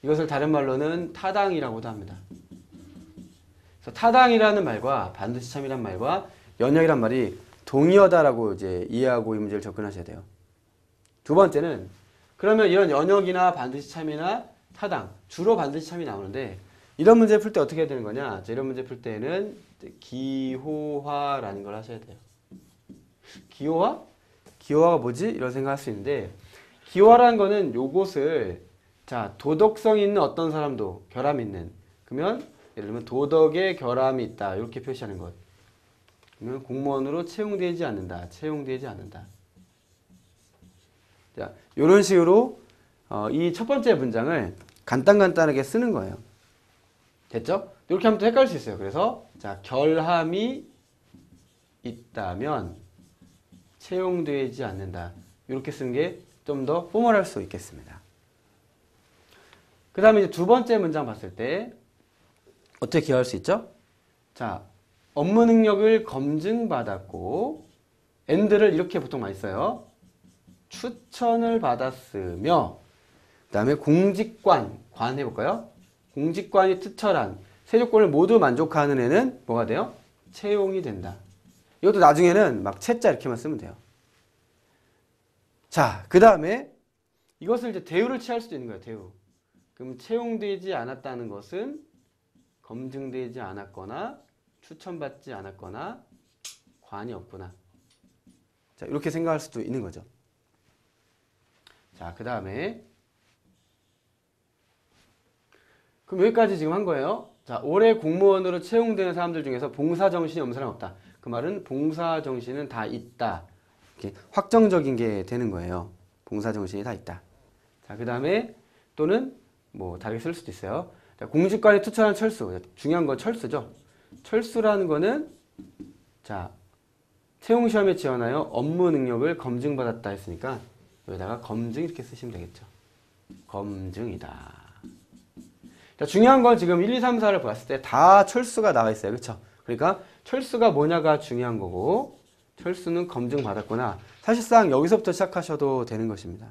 이것을 다른 말로는 타당이라고도 합니다. 그래서 타당이라는 말과 반드시 참이란 말과 연역이란 말이 동의어다라고 이제 이해하고 이 문제를 접근하셔야 돼요. 두 번째는 그러면 이런 연역이나 반드시 참이나 타당 주로 반드시 참이 나오는데 이런 문제 풀 때 어떻게 해야 되는 거냐? 자, 이런 문제 풀 때는 기호화라는 걸 하셔야 돼요. 기호화? 기호화가 뭐지? 이런 생각할 수 있는데 기호화라는 거는 요것을 자, 도덕성 있는 어떤 사람도 결함 있는 그러면 예를 들면 도덕에 결함이 있다 이렇게 표시하는 것. 그러면 공무원으로 채용되지 않는다. 채용되지 않는다. 자, 이런 식으로 이 첫 번째 문장을 간단하게 쓰는 거예요. 됐죠? 이렇게 하면 또 헷갈릴 수 있어요. 그래서 자, 결함이 있다면 채용되지 않는다. 이렇게 쓰는 게 좀 더 포멀할 수 있겠습니다. 그 다음에 이제 두 번째 문장 봤을 때 어떻게 기억할 수 있죠? 자, 업무 능력을 검증받았고 and를 이렇게 보통 많이 써요. 추천을 받았으며 그 다음에 공직관, 관 해볼까요? 공직관이 특철한 세 조건을 모두 만족하는 애는 뭐가 돼요? 채용이 된다. 이것도 나중에는 막 채자 이렇게만 쓰면 돼요. 자, 그 다음에 이것을 이제 대우를 취할 수도 있는 거예요. 대우. 그럼 채용되지 않았다는 것은 검증되지 않았거나 추천받지 않았거나 관이 없구나. 자, 이렇게 생각할 수도 있는 거죠. 자, 그 다음에 그럼 여기까지 지금 한 거예요. 자, 올해 공무원으로 채용되는 사람들 중에서 봉사정신이 없는 사람 없다. 그 말은 봉사정신은 다 있다. 이렇게 확정적인 게 되는 거예요. 봉사정신이 다 있다. 자, 그 다음에 또는 뭐 다르게 쓸 수도 있어요. 자, 공직관이 투철한 철수. 중요한 건 철수죠. 철수라는 거는 자, 채용시험에 지원하여 업무 능력을 검증받았다 했으니까 여기다가 검증 이렇게 쓰시면 되겠죠. 검증이다. 자, 중요한 건 지금 1, 2, 3, 4를 봤을 때 다 철수가 나와 있어요. 그렇죠? 그러니까 철수가 뭐냐가 중요한 거고 철수는 검증받았구나. 사실상 여기서부터 시작하셔도 되는 것입니다.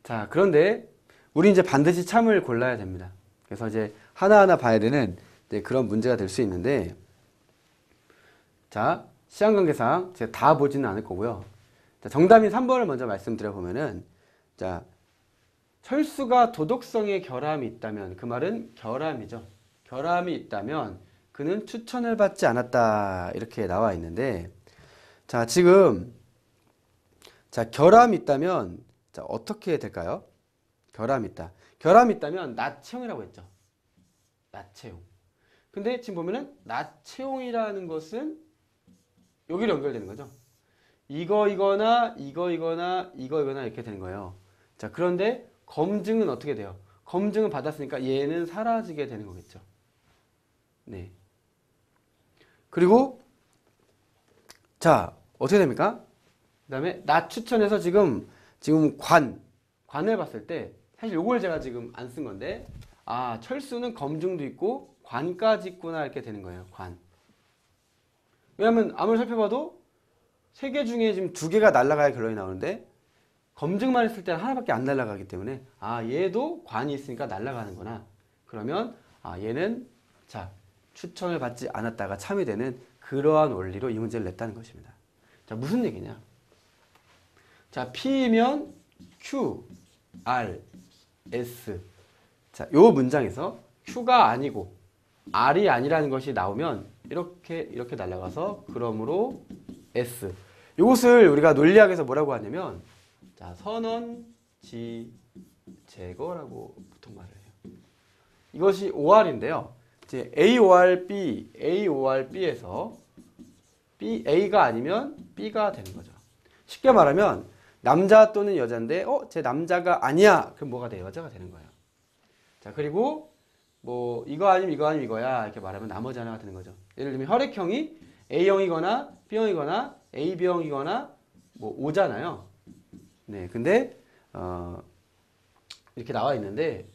자, 그런데 우리 이제 반드시 참을 골라야 됩니다. 그래서 이제 하나하나 봐야 되는 그런 문제가 될 수 있는데 자, 시간 관계상 제가 다 보지는 않을 거고요. 자, 정답인 3번을 먼저 말씀드려 보면은 자, 철수가 도덕성에 결함이 있다면 그 말은 결함이죠. 결함이 있다면 그는 추천을 받지 않았다 이렇게 나와 있는데 자, 지금 자, 결함이 있다면 자, 어떻게 될까요? 결함이 있다. 결함이 있다면 낮채용이라고 했죠. 낮채용. 근데 지금 보면은 낮채용이라는 것은 여기로 연결되는 거죠. 이거이거나 이거이거나 이거이거나 이렇게 되는 거예요. 자, 그런데 검증은 어떻게 돼요? 검증은 받았으니까 얘는 사라지게 되는 거겠죠. 네. 그리고 자, 어떻게 됩니까? 그 다음에 낮 추천해서 지금 관을 봤을 때 사실 요걸 제가 지금 안 쓴 건데 아, 철수는 검증도 있고 관까지 있구나 이렇게 되는 거예요. 관. 왜냐하면 아무리 살펴봐도 3개 중에 지금 2개가 날아가야 결론이 나오는데 검증만 했을 때는 하나밖에 안 날아가기 때문에 아, 얘도 관이 있으니까 날아가는구나. 그러면 아, 얘는 자, 추천을 받지 않았다가 참이 되는 그러한 원리로 이 문제를 냈다는 것입니다. 자, 무슨 얘기냐? 자, P면 Q, R, S. 자, 요 문장에서 Q가 아니고 R이 아니라는 것이 나오면 이렇게 날아가서 그러므로 S. 이것을 우리가 논리학에서 뭐라고 하냐면 자, 선언지 제거라고 보통 말을 해요. 이것이 OR인데요. 이제 A, OR, B, A, OR, B에서 B, A가 아니면 B가 되는 거죠. 쉽게 말하면 남자 또는 여자인데 제 남자가 아니야. 그럼 뭐가 돼? 여자가 되는 거예요. 자, 그리고 뭐 이거 아니면 이거 아니면 이거야 이렇게 말하면 나머지 하나가 되는 거죠. 예를 들면 혈액형이 A형이거나 B형이거나 AB형이거나 뭐 O잖아요. 네, 근데 이렇게 나와 있는데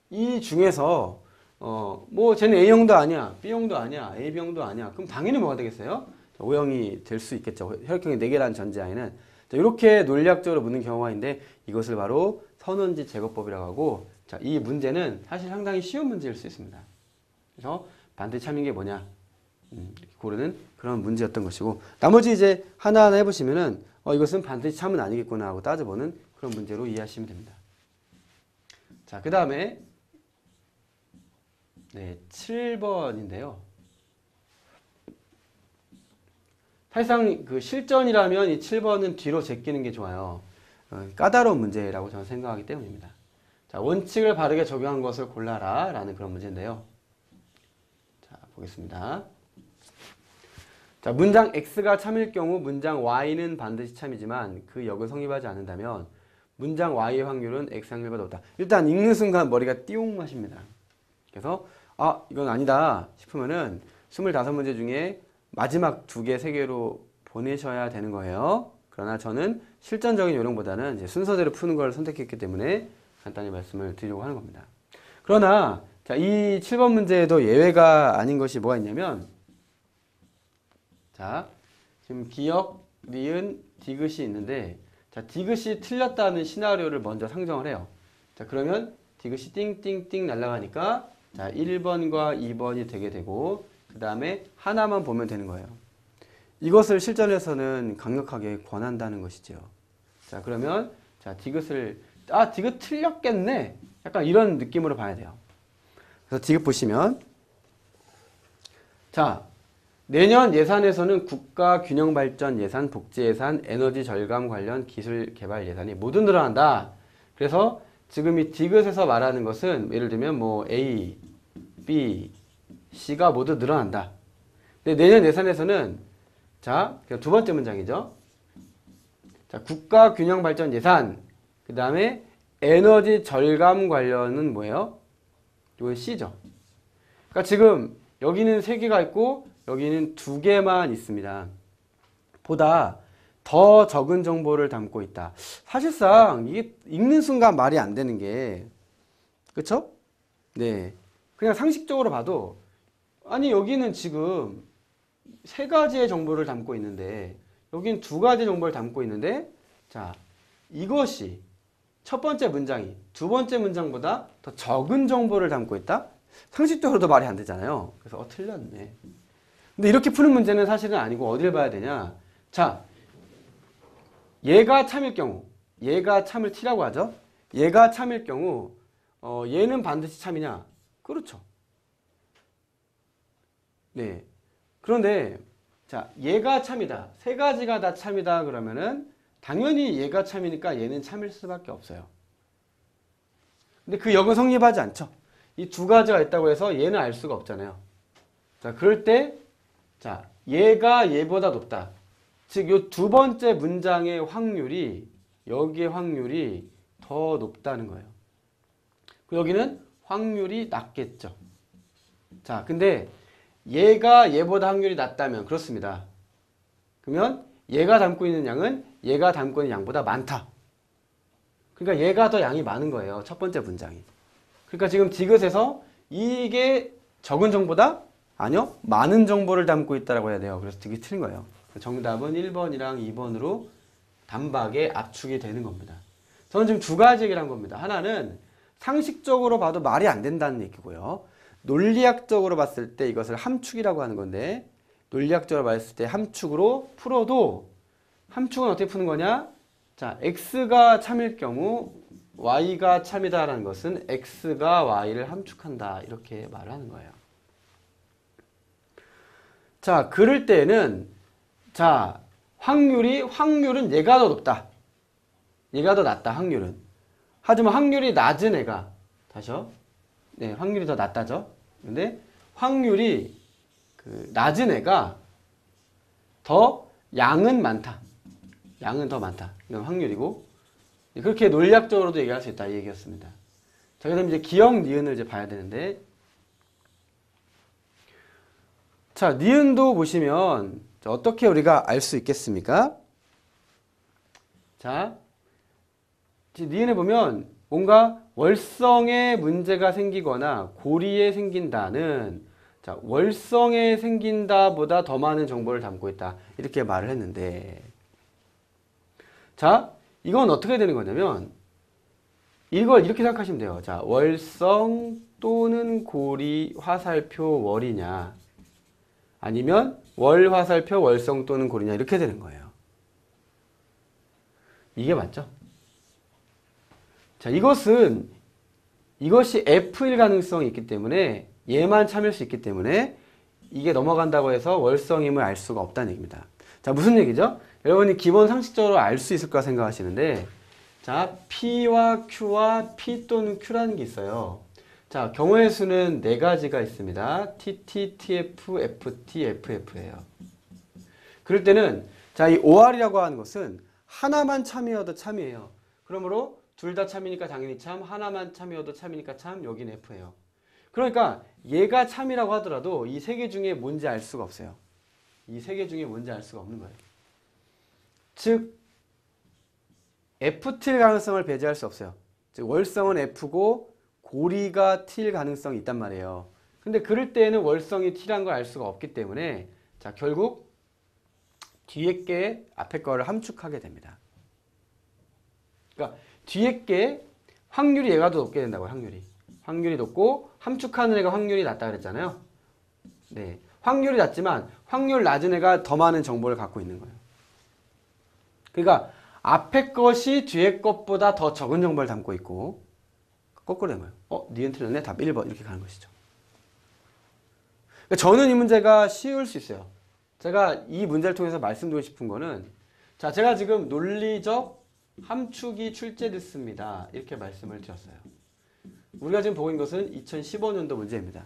이 중에서 뭐 쟤는 A형도 아니야, B형도 아니야, AB형도 아니야. 그럼 당연히 뭐가 되겠어요? O형이 될 수 있겠죠. 혈액형이 4개라는 전제하에는. 자, 이렇게 논리학적으로 묻는 경우가 있는데 이것을 바로 선언지 제거법이라고 하고 자, 이 문제는 사실 상당히 쉬운 문제일 수 있습니다. 그래서 반드시 참인 게 뭐냐 이렇게 고르는 그런 문제였던 것이고 나머지 이제 하나하나 해보시면은 이것은 반드시 참은 아니겠구나 하고 따져보는 그런 문제로 이해하시면 됩니다. 자, 그 다음에 네, 7번인데요. 사실상 그 실전이라면 이 7번은 뒤로 제끼는 게 좋아요. 까다로운 문제라고 저는 생각하기 때문입니다. 자, 원칙을 바르게 적용한 것을 골라라 라는 그런 문제인데요. 자, 보겠습니다. 자, 문장 X가 참일 경우 문장 Y는 반드시 참이지만 그 역을 성립하지 않는다면 문장 Y의 확률은 X 확률보다 높다. 일단 읽는 순간 머리가 띠용 마십니다. 그래서 아, 이건 아니다 싶으면은 25문제 중에 마지막 2개, 3개로 보내셔야 되는 거예요. 그러나 저는 실전적인 요령보다는 이제 순서대로 푸는 걸 선택했기 때문에 간단히 말씀을 드리려고 하는 겁니다. 그러나 자, 이 7번 문제에도 예외가 아닌 것이 뭐가 있냐면, 자, 지금 기역, 니은, 디귿이 있는데, 자, 디귿이 틀렸다는 시나리오를 먼저 상정을 해요. 자, 그러면 디귿이 띵띵띵 날아가니까, 자, 1번과 2번이 되게 되고, 그 다음에 하나만 보면 되는 거예요. 이것을 실전에서는 강력하게 권한다는 것이죠. 자, 그러면, 자, 디귿을, 디귿 틀렸겠네. 약간 이런 느낌으로 봐야 돼요. 그래서 디귿 보시면, 자, 내년 예산에서는 국가균형발전 예산, 복지예산, 에너지 절감 관련 기술개발 예산이 모두 늘어난다. 그래서 지금 이 디귿에서 말하는 것은 예를 들면 뭐 A, B, C가 모두 늘어난다. 근데 내년 예산에서는 자, 두 번째 문장이죠. 자, 국가균형발전 예산, 그 다음에 에너지 절감 관련은 뭐예요? 이건 C죠. 그러니까 지금 여기는 3개가 있고 여기는 2개만 있습니다. 보다 더 적은 정보를 담고 있다. 사실상 이게 읽는 순간 말이 안 되는 게, 그쵸? 네. 그냥 상식적으로 봐도, 아니, 여기는 지금 3가지의 정보를 담고 있는데, 여기는 2가지 정보를 담고 있는데, 자, 이것이 첫 번째 문장이 두 번째 문장보다 더 적은 정보를 담고 있다? 상식적으로도 말이 안 되잖아요. 그래서 틀렸네. 근데 이렇게 푸는 문제는 사실은 아니고 어딜 봐야 되냐? 자, 얘가 참일 경우, 얘가 참을 t라고 하죠. 얘가 참일 경우 얘는 반드시 참이냐? 그렇죠. 네. 그런데 자, 얘가 참이다. 3가지가 다 참이다 그러면은 당연히 얘가 참이니까 얘는 참일 수밖에 없어요. 근데 그 역은 성립하지 않죠. 이 2가지가 있다고 해서 얘는 알 수가 없잖아요. 자, 그럴 때 자, 얘가 얘보다 높다. 즉, 이 2번째 문장의 확률이, 여기의 확률이 더 높다는 거예요. 여기는 확률이 낮겠죠. 자, 근데 얘가 얘보다 확률이 낮다면 그렇습니다. 그러면 얘가 담고 있는 양은 얘가 담고 있는 양보다 많다. 그러니까 얘가 더 양이 많은 거예요. 첫 번째 문장이. 그러니까 지금 디귿에서 이게 적은 정보다 아니요, 많은 정보를 담고 있다고 해야 돼요. 그래서 되게 틀린 거예요. 정답은 1번이랑 2번으로 단박에 압축이 되는 겁니다. 저는 지금 2가지 얘기를 한 겁니다. 하나는 상식적으로 봐도 말이 안 된다는 얘기고요. 논리학적으로 봤을 때 이것을 함축이라고 하는 건데, 논리학적으로 봤을 때 함축으로 풀어도 함축은 어떻게 푸는 거냐? 자, x가 참일 경우 y가 참이다라는 것은 x가 y를 함축한다. 이렇게 말을 하는 거예요. 자, 그럴 때는 자, 확률은 얘가 더 높다. 얘가 더 낮다, 확률은. 하지만 확률이 낮은 애가, 다시요. 네, 확률이 더 낮다죠. 근데 확률이 낮은 애가 더 양은 많다. 양은 더 많다. 이건 확률이고. 그렇게 논리학적으로도 얘기할 수 있다. 이 얘기였습니다. 자, 그 다음에 이제 기역, 니은을 이제 봐야 되는데. 자, 니은도 보시면 어떻게 우리가 알 수 있겠습니까? 자, 니은에 보면 뭔가 월성에 문제가 생기거나 고리에 생긴다는, 자, 월성에 생긴다보다 더 많은 정보를 담고 있다. 이렇게 말을 했는데, 자, 이건 어떻게 되는 거냐면 이걸 이렇게 생각하시면 돼요. 자, 월성 또는 고리, 화살표, 월이냐, 아니면 월, 화살표, 월성 또는 고리냐, 이렇게 되는 거예요. 이게 맞죠? 자, 이것이 F일 가능성이 있기 때문에, 얘만 참일 수 있기 때문에 이게 넘어간다고 해서 월성임을 알 수가 없다는 얘기입니다. 자, 무슨 얘기죠? 여러분이 기본 상식적으로 알 수 있을 거라 생각하시는데, 자, P와 Q와 P 또는 Q라는 게 있어요. 자, 경우의 수는 4가지가 있습니다. TT, TF, FT, FF예요. 그럴 때는 자, 이 OR이라고 하는 것은 하나만 참이어도 참이에요. 그러므로 둘 다 참이니까 당연히 참, 하나만 참이어도 참이니까 참, 여기는 F예요. 그러니까 얘가 참이라고 하더라도 이 3개 중에 뭔지 알 수가 없어요. 이 3개 중에 뭔지 알 수가 없는 거예요. 즉, FT일 가능성을 배제할 수 없어요. 즉, 월성은 F고 고리가 t일 가능성이 있단 말이에요. 근데 그럴 때에는 월성이 t란 걸 알 수가 없기 때문에 자, 결국 뒤에 게 앞에 거를 함축하게 됩니다. 그러니까 뒤에 게 확률이 얘가 더 높게 된다고요. 확률이 높고 함축하는 애가 확률이 낮다 그랬잖아요. 네, 확률이 낮지만 확률 낮은 애가 더 많은 정보를 갖고 있는 거예요. 그러니까 앞에 것이 뒤에 것보다 더 적은 정보를 담고 있고 거꾸로 된 거예요. 니은 틀렸네. 답 1번 이렇게 가는 것이죠. 그러니까 저는 이 문제가 쉬울 수 있어요. 제가 이 문제를 통해서 말씀드리고 싶은 거는 자, 제가 지금 논리적 함축이 출제됐습니다. 이렇게 말씀을 드렸어요. 우리가 지금 보고 있는 것은 2015년도 문제입니다.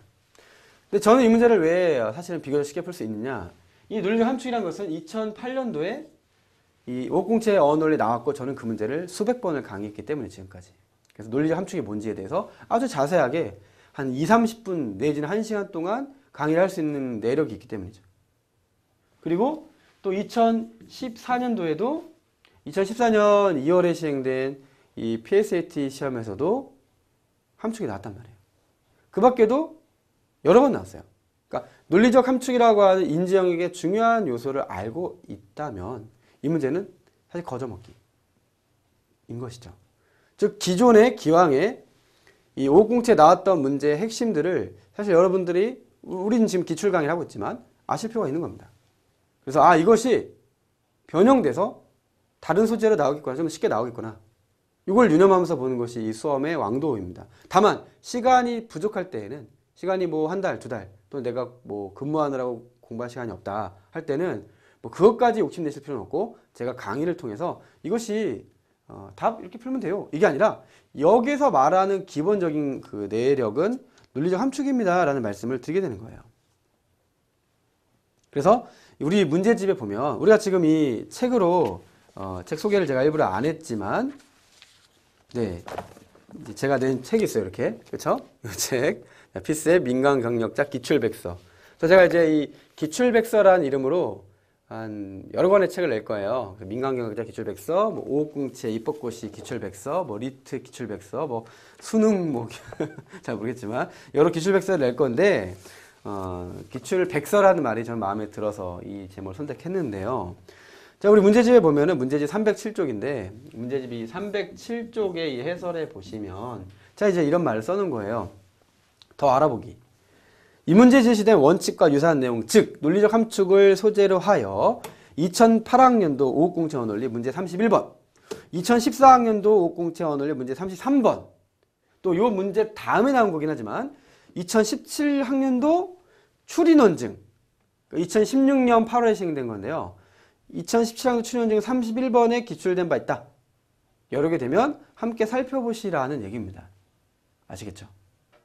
근데 저는 이 문제를 왜 사실은 비교적 쉽게 풀 수 있느냐. 이 논리적 함축이라는 것은 2008년도에 이 오공채 어원논리 나왔고 저는 그 문제를 수백 번을 강의했기 때문에 지금까지. 그래서 논리적 함축이 뭔지에 대해서 아주 자세하게 한 2, 30분 내지는 1시간 동안 강의를 할 수 있는 내력이 있기 때문이죠. 그리고 또 2014년도에도 2014년 2월에 시행된 이 PSAT 시험에서도 함축이 나왔단 말이에요. 그 밖에도 여러 번 나왔어요. 그러니까 논리적 함축이라고 하는 인지 영역의 중요한 요소를 알고 있다면 이 문제는 사실 거저먹기인 것이죠. 즉 기존의 기왕에 이 5공채 나왔던 문제의 핵심들을 사실 여러분들이 우리는 지금 기출 강의를 하고 있지만 아실 필요가 있는 겁니다. 그래서 이것이 변형돼서 다른 소재로 나오겠구나, 좀 쉽게 나오겠구나. 이걸 유념하면서 보는 것이 이 수험의 왕도입니다. 다만 시간이 부족할 때에는 시간이 뭐 한 달, 두 달, 또 내가 뭐 근무하느라고 공부할 시간이 없다 할 때는 뭐 그것까지 욕심내실 필요는 없고 제가 강의를 통해서 이것이 답 이렇게 풀면 돼요. 이게 아니라 여기서 말하는 기본적인 그 내력은 논리적 함축입니다 라는 말씀을 드리게 되는 거예요. 그래서 우리 문제집에 보면 우리가 지금 이 책으로 책 소개를 제가 일부러 안 했지만 네, 제가 낸 책이 있어요. 이렇게 그렇죠? 이 책 피스의 민간경력자 기출백서. 그래서 제가 이제 이 기출백서라는 이름으로 한 여러 권의 책을 낼 거예요. 민간경력자 기출백서, 뭐 오공채 입법고시 기출백서, 뭐 리트 기출백서, 뭐 수능 뭐 잘 모르겠지만 여러 기출백서를 낼 건데 기출백서라는 말이 전 마음에 들어서 이 제목을 선택했는데요. 자, 우리 문제집에 보면은 문제집 307쪽인데 문제집이 307쪽의 이 해설에 보시면 자, 이제 이런 말을 써놓은 거예요. 더 알아보기. 이 문제에 제시된 원칙과 유사한 내용, 즉 논리적 함축을 소재로 하여 2008학년도 오공채 어원논리 문제 31번, 2014학년도 오공채 어원논리 문제 33번, 또 요 문제 다음에 나온 거긴 하지만 2017학년도 추리논증, 2016년 8월에 시행된 건데요. 2017학년 추리논증 31번에 기출된 바 있다. 여러 개 되면 함께 살펴보시라는 얘기입니다. 아시겠죠?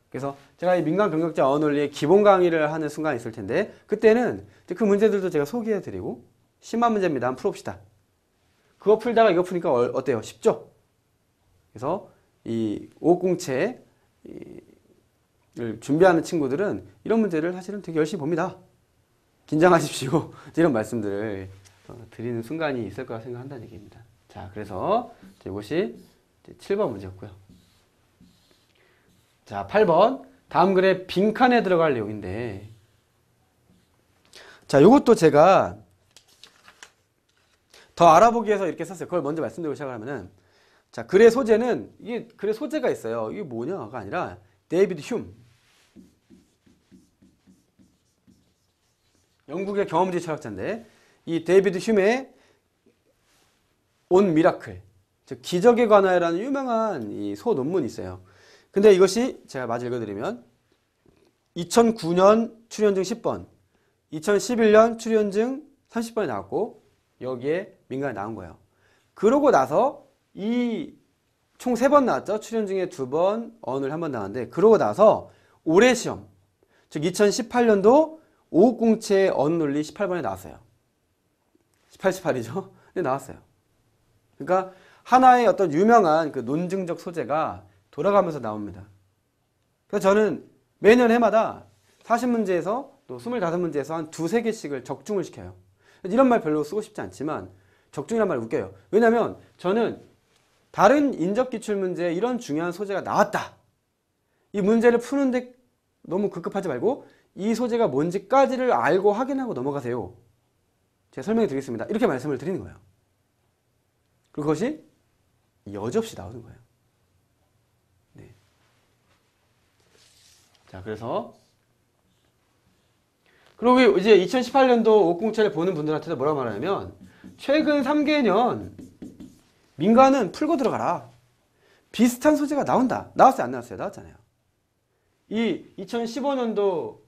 그래서 제가 이 민간경력자 어원논리의 기본 강의를 하는 순간이 있을 텐데 그때는 그 문제들도 제가 소개해드리고 10만 문제입니다. 한번 풀어봅시다. 그거 풀다가 이거 푸니까 어때요? 쉽죠? 그래서 이 오공채를 준비하는 친구들은 이런 문제를 사실은 되게 열심히 봅니다. 긴장하십시오. 이런 말씀들을 드리는 순간이 있을 거라 생각한다는 얘기입니다. 자, 그래서 이것이 7번 문제였고요. 자, 8번. 다음 글에 빈칸에 들어갈 내용인데 자, 요것도 제가 더 알아보기 위해서 이렇게 썼어요. 그걸 먼저 말씀드리고 시작을 하면은 자, 글의 소재는 이게 글의 소재가 있어요. 이게 뭐냐가 아니라 데이비드 흉, 영국의 경험주의 철학자인데 이 데이비드 흉의 온 미라클, 즉 기적에 관하여라는 유명한 이 소논문이 있어요. 근데 이것이 제가 마저 읽어드리면 2009년 출연증 10번, 2011년 출연증 30번이 나왔고 여기에 민간에 나온 거예요. 그러고 나서 이 총 3번 나왔죠. 출연증에 2번, 어원을 1번 나왔는데 그러고 나서 올해 시험, 즉 2018년도 오공채 어원논리 18번에 나왔어요. 18이죠. 근데 나왔어요. 그러니까 하나의 어떤 유명한 그 논증적 소재가 돌아가면서 나옵니다. 그래서 저는 매년 해마다 40문제에서 또 25문제에서 한 2-3개씩을 적중을 시켜요. 이런 말 별로 쓰고 싶지 않지만 적중이란 말 웃겨요. 왜냐면 저는 다른 인적 기출 문제에 이런 중요한 소재가 나왔다. 이 문제를 푸는데 너무 급급하지 말고 이 소재가 뭔지까지를 알고 확인하고 넘어가세요. 제가 설명해 드리겠습니다. 이렇게 말씀을 드리는 거예요. 그리고 그것이 여지없이 나오는 거예요. 네. 자, 그래서 그리고 이제 2018년도 507을 보는 분들한테도 뭐라고 말하냐면 최근 3개년 민간은 풀고 들어가라. 비슷한 소재가 나온다. 나왔어요? 안 나왔어요? 나왔잖아요. 이 2015년도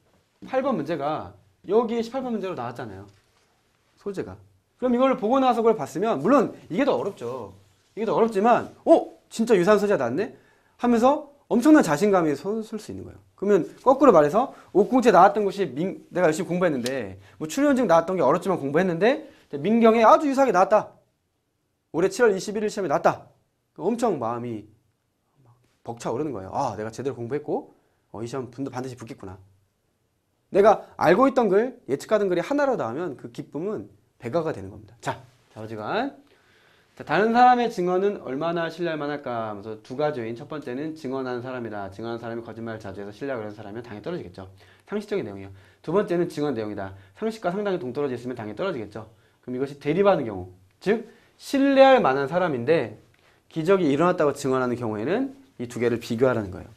8번 문제가 여기 18번 문제로 나왔잖아요. 소재가. 그럼 이걸 보고 나서 그걸 봤으면 물론 이게 더 어렵죠. 이게 더 어렵지만 진짜 유사한 소재가 나왔네? 하면서 엄청난 자신감이 쏠 수 있는 거예요. 그러면 거꾸로 말해서 507 나왔던 곳이 내가 열심히 공부했는데 뭐 출연증 나왔던 게 어렵지만 공부했는데 민경에 아주 유사하게 나왔다. 올해 7월 21일 시험에 나왔다. 엄청 마음이 벅차오르는 거예요. 아, 내가 제대로 공부했고 이 시험 반드시 붙겠구나. 내가 알고 있던 글, 예측하던 글이 하나로 나오면 그 기쁨은 배가가 되는 겁니다. 자, 어지간 다른 사람의 증언은 얼마나 신뢰할 만할까 하면서 두 가지 요인. 첫 번째는 증언하는 사람이다. 증언하는 사람이 거짓말을 자주 해서 신뢰하고 그런 사람이면 당연히 떨어지겠죠. 상식적인 내용이에요. 두 번째는 증언 내용이다. 상식과 상당히 동떨어져 있으면 당연히 떨어지겠죠. 그럼 이것이 대립하는 경우, 즉 신뢰할 만한 사람인데 기적이 일어났다고 증언하는 경우에는 이 두 개를 비교하라는 거예요.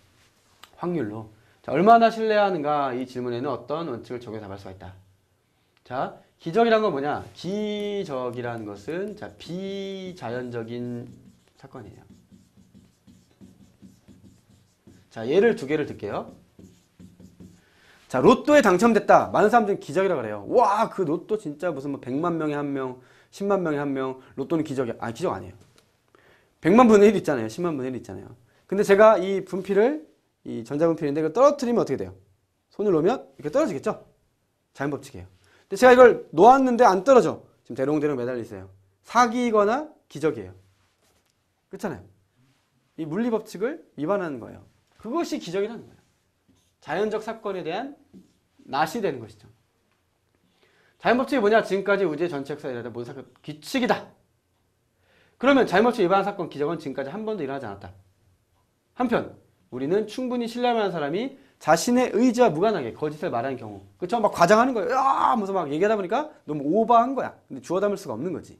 확률로. 자, 얼마나 신뢰하는가 이 질문에는 어떤 원칙을 적용해 답할 수가 있다. 자, 기적이란 건 뭐냐? 기적이라는 것은 자, 비자연적인 사건이에요. 자, 예를 두 개를 들게요. 자, 로또에 당첨됐다. 많은 사람들은 기적이라고 그래요. 와, 그 로또 진짜 무슨 뭐 100만 명에 한 명, 10만 명에 한 명, 로또는 기적이야. 아, 기적 아니에요. 100만 분의 1 있잖아요. 10만 분의 1 있잖아요. 근데 제가 이 분필을, 이 전자분필인데 이걸 떨어뜨리면 어떻게 돼요? 손을 놓으면 이렇게 떨어지겠죠? 자연법칙이에요. 근데 제가 이걸 놓았는데 안 떨어져. 지금 대롱대롱 매달려 있어요. 사기거나 기적이에요. 그렇잖아요. 이 물리법칙을 위반하는 거예요. 그것이 기적이라는 거예요. 자연적 사건에 대한 낫이 되는 것이죠. 자연법칙이 뭐냐? 지금까지 우주의 전체 역사에 일어난 모든 사건 규칙이다. 그러면 자연법칙 위반 사건 기적은 지금까지 한 번도 일어나지 않았다. 한편 우리는 충분히 신뢰할 만한 사람이 자신의 의지와 무관하게 거짓을 말하는 경우, 그렇죠? 막 과장하는 거예요. 야, 무슨 막 얘기하다 보니까 너무 오버한 거야. 근데 주워 담을 수가 없는 거지.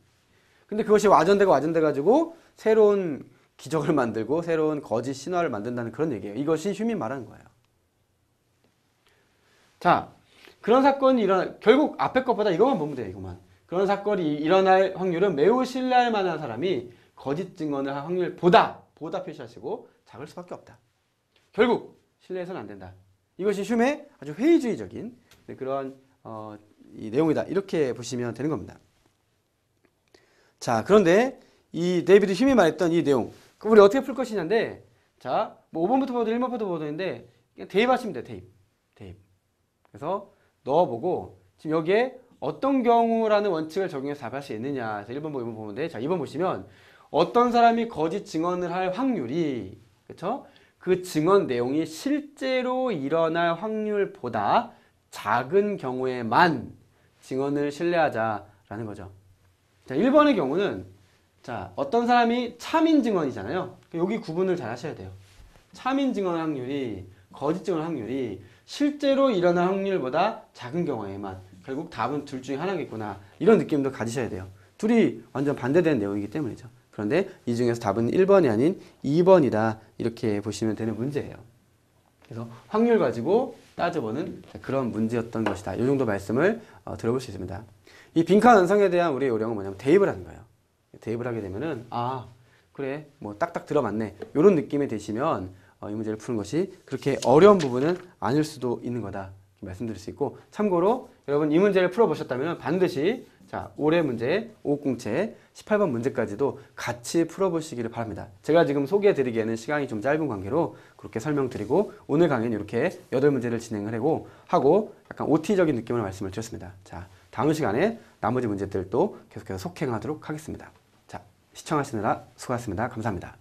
근데 그것이 와전되고 와전돼가지고 새로운 기적을 만들고 새로운 거짓 신화를 만든다는 그런 얘기예요. 이것이 휴민 말하는 거예요. 자, 그런 사건이 결국 앞에 것보다 이것만 보면 돼요. 이것만. 그런 사건이 일어날 확률은 매우 신뢰할 만한 사람이 거짓 증언을 할 확률보다 표시하시고 작을 수밖에 없다. 결국 신뢰해서는 안 된다. 이것이 흉의 아주 회의주의적인 그런 이 내용이다. 이렇게 보시면 되는 겁니다. 자, 그런데 이 데이비드 흉이 말했던 이 내용, 우리 어떻게 풀 것이냐인데, 자, 뭐 5번부터 보도 1번부터 보도인데 대입하시면 돼요. 대입. 그래서 넣어보고 지금 여기에 어떤 경우라는 원칙을 적용해서 답할 수 있느냐. 1번 보고 2번 보는데, 자, 2번 보시면 어떤 사람이 거짓 증언을 할 확률이, 그렇죠? 그 증언 내용이 실제로 일어날 확률보다 작은 경우에만 증언을 신뢰하자라는 거죠. 자, 1번의 경우는 자, 어떤 사람이 참인 증언이잖아요. 여기 구분을 잘 하셔야 돼요. 참인 증언 확률이, 거짓 증언 확률이 실제로 일어날 확률보다 작은 경우에만, 결국 답은 둘 중에 하나겠구나. 이런 느낌도 가지셔야 돼요. 둘이 완전 반대되는 내용이기 때문이죠. 그런데 이 중에서 답은 1번이 아닌 2번이다. 이렇게 보시면 되는 문제예요. 그래서 확률 가지고 따져보는 그런 문제였던 것이다. 이 정도 말씀을 들어볼 수 있습니다. 이 빈칸 완성에 대한 우리의 요령은 뭐냐면 대입을 하는 거예요. 대입을 하게 되면은 아, 그래, 뭐 딱딱 들어맞네. 이런 느낌이 되시면 이 문제를 푸는 것이 그렇게 어려운 부분은 아닐 수도 있는 거다. 말씀드릴 수 있고, 참고로 여러분 이 문제를 풀어보셨다면 반드시 자, 올해 문제, 507, 18번 문제까지도 같이 풀어보시기를 바랍니다. 제가 지금 소개해드리기에는 시간이 좀 짧은 관계로 그렇게 설명드리고, 오늘 강의는 이렇게 8문제를 진행을 하고 약간 OT적인 느낌으로 말씀을 드렸습니다. 자, 다음 시간에 나머지 문제들도 계속해서 속행하도록 하겠습니다. 자, 시청하시느라 수고하셨습니다. 감사합니다.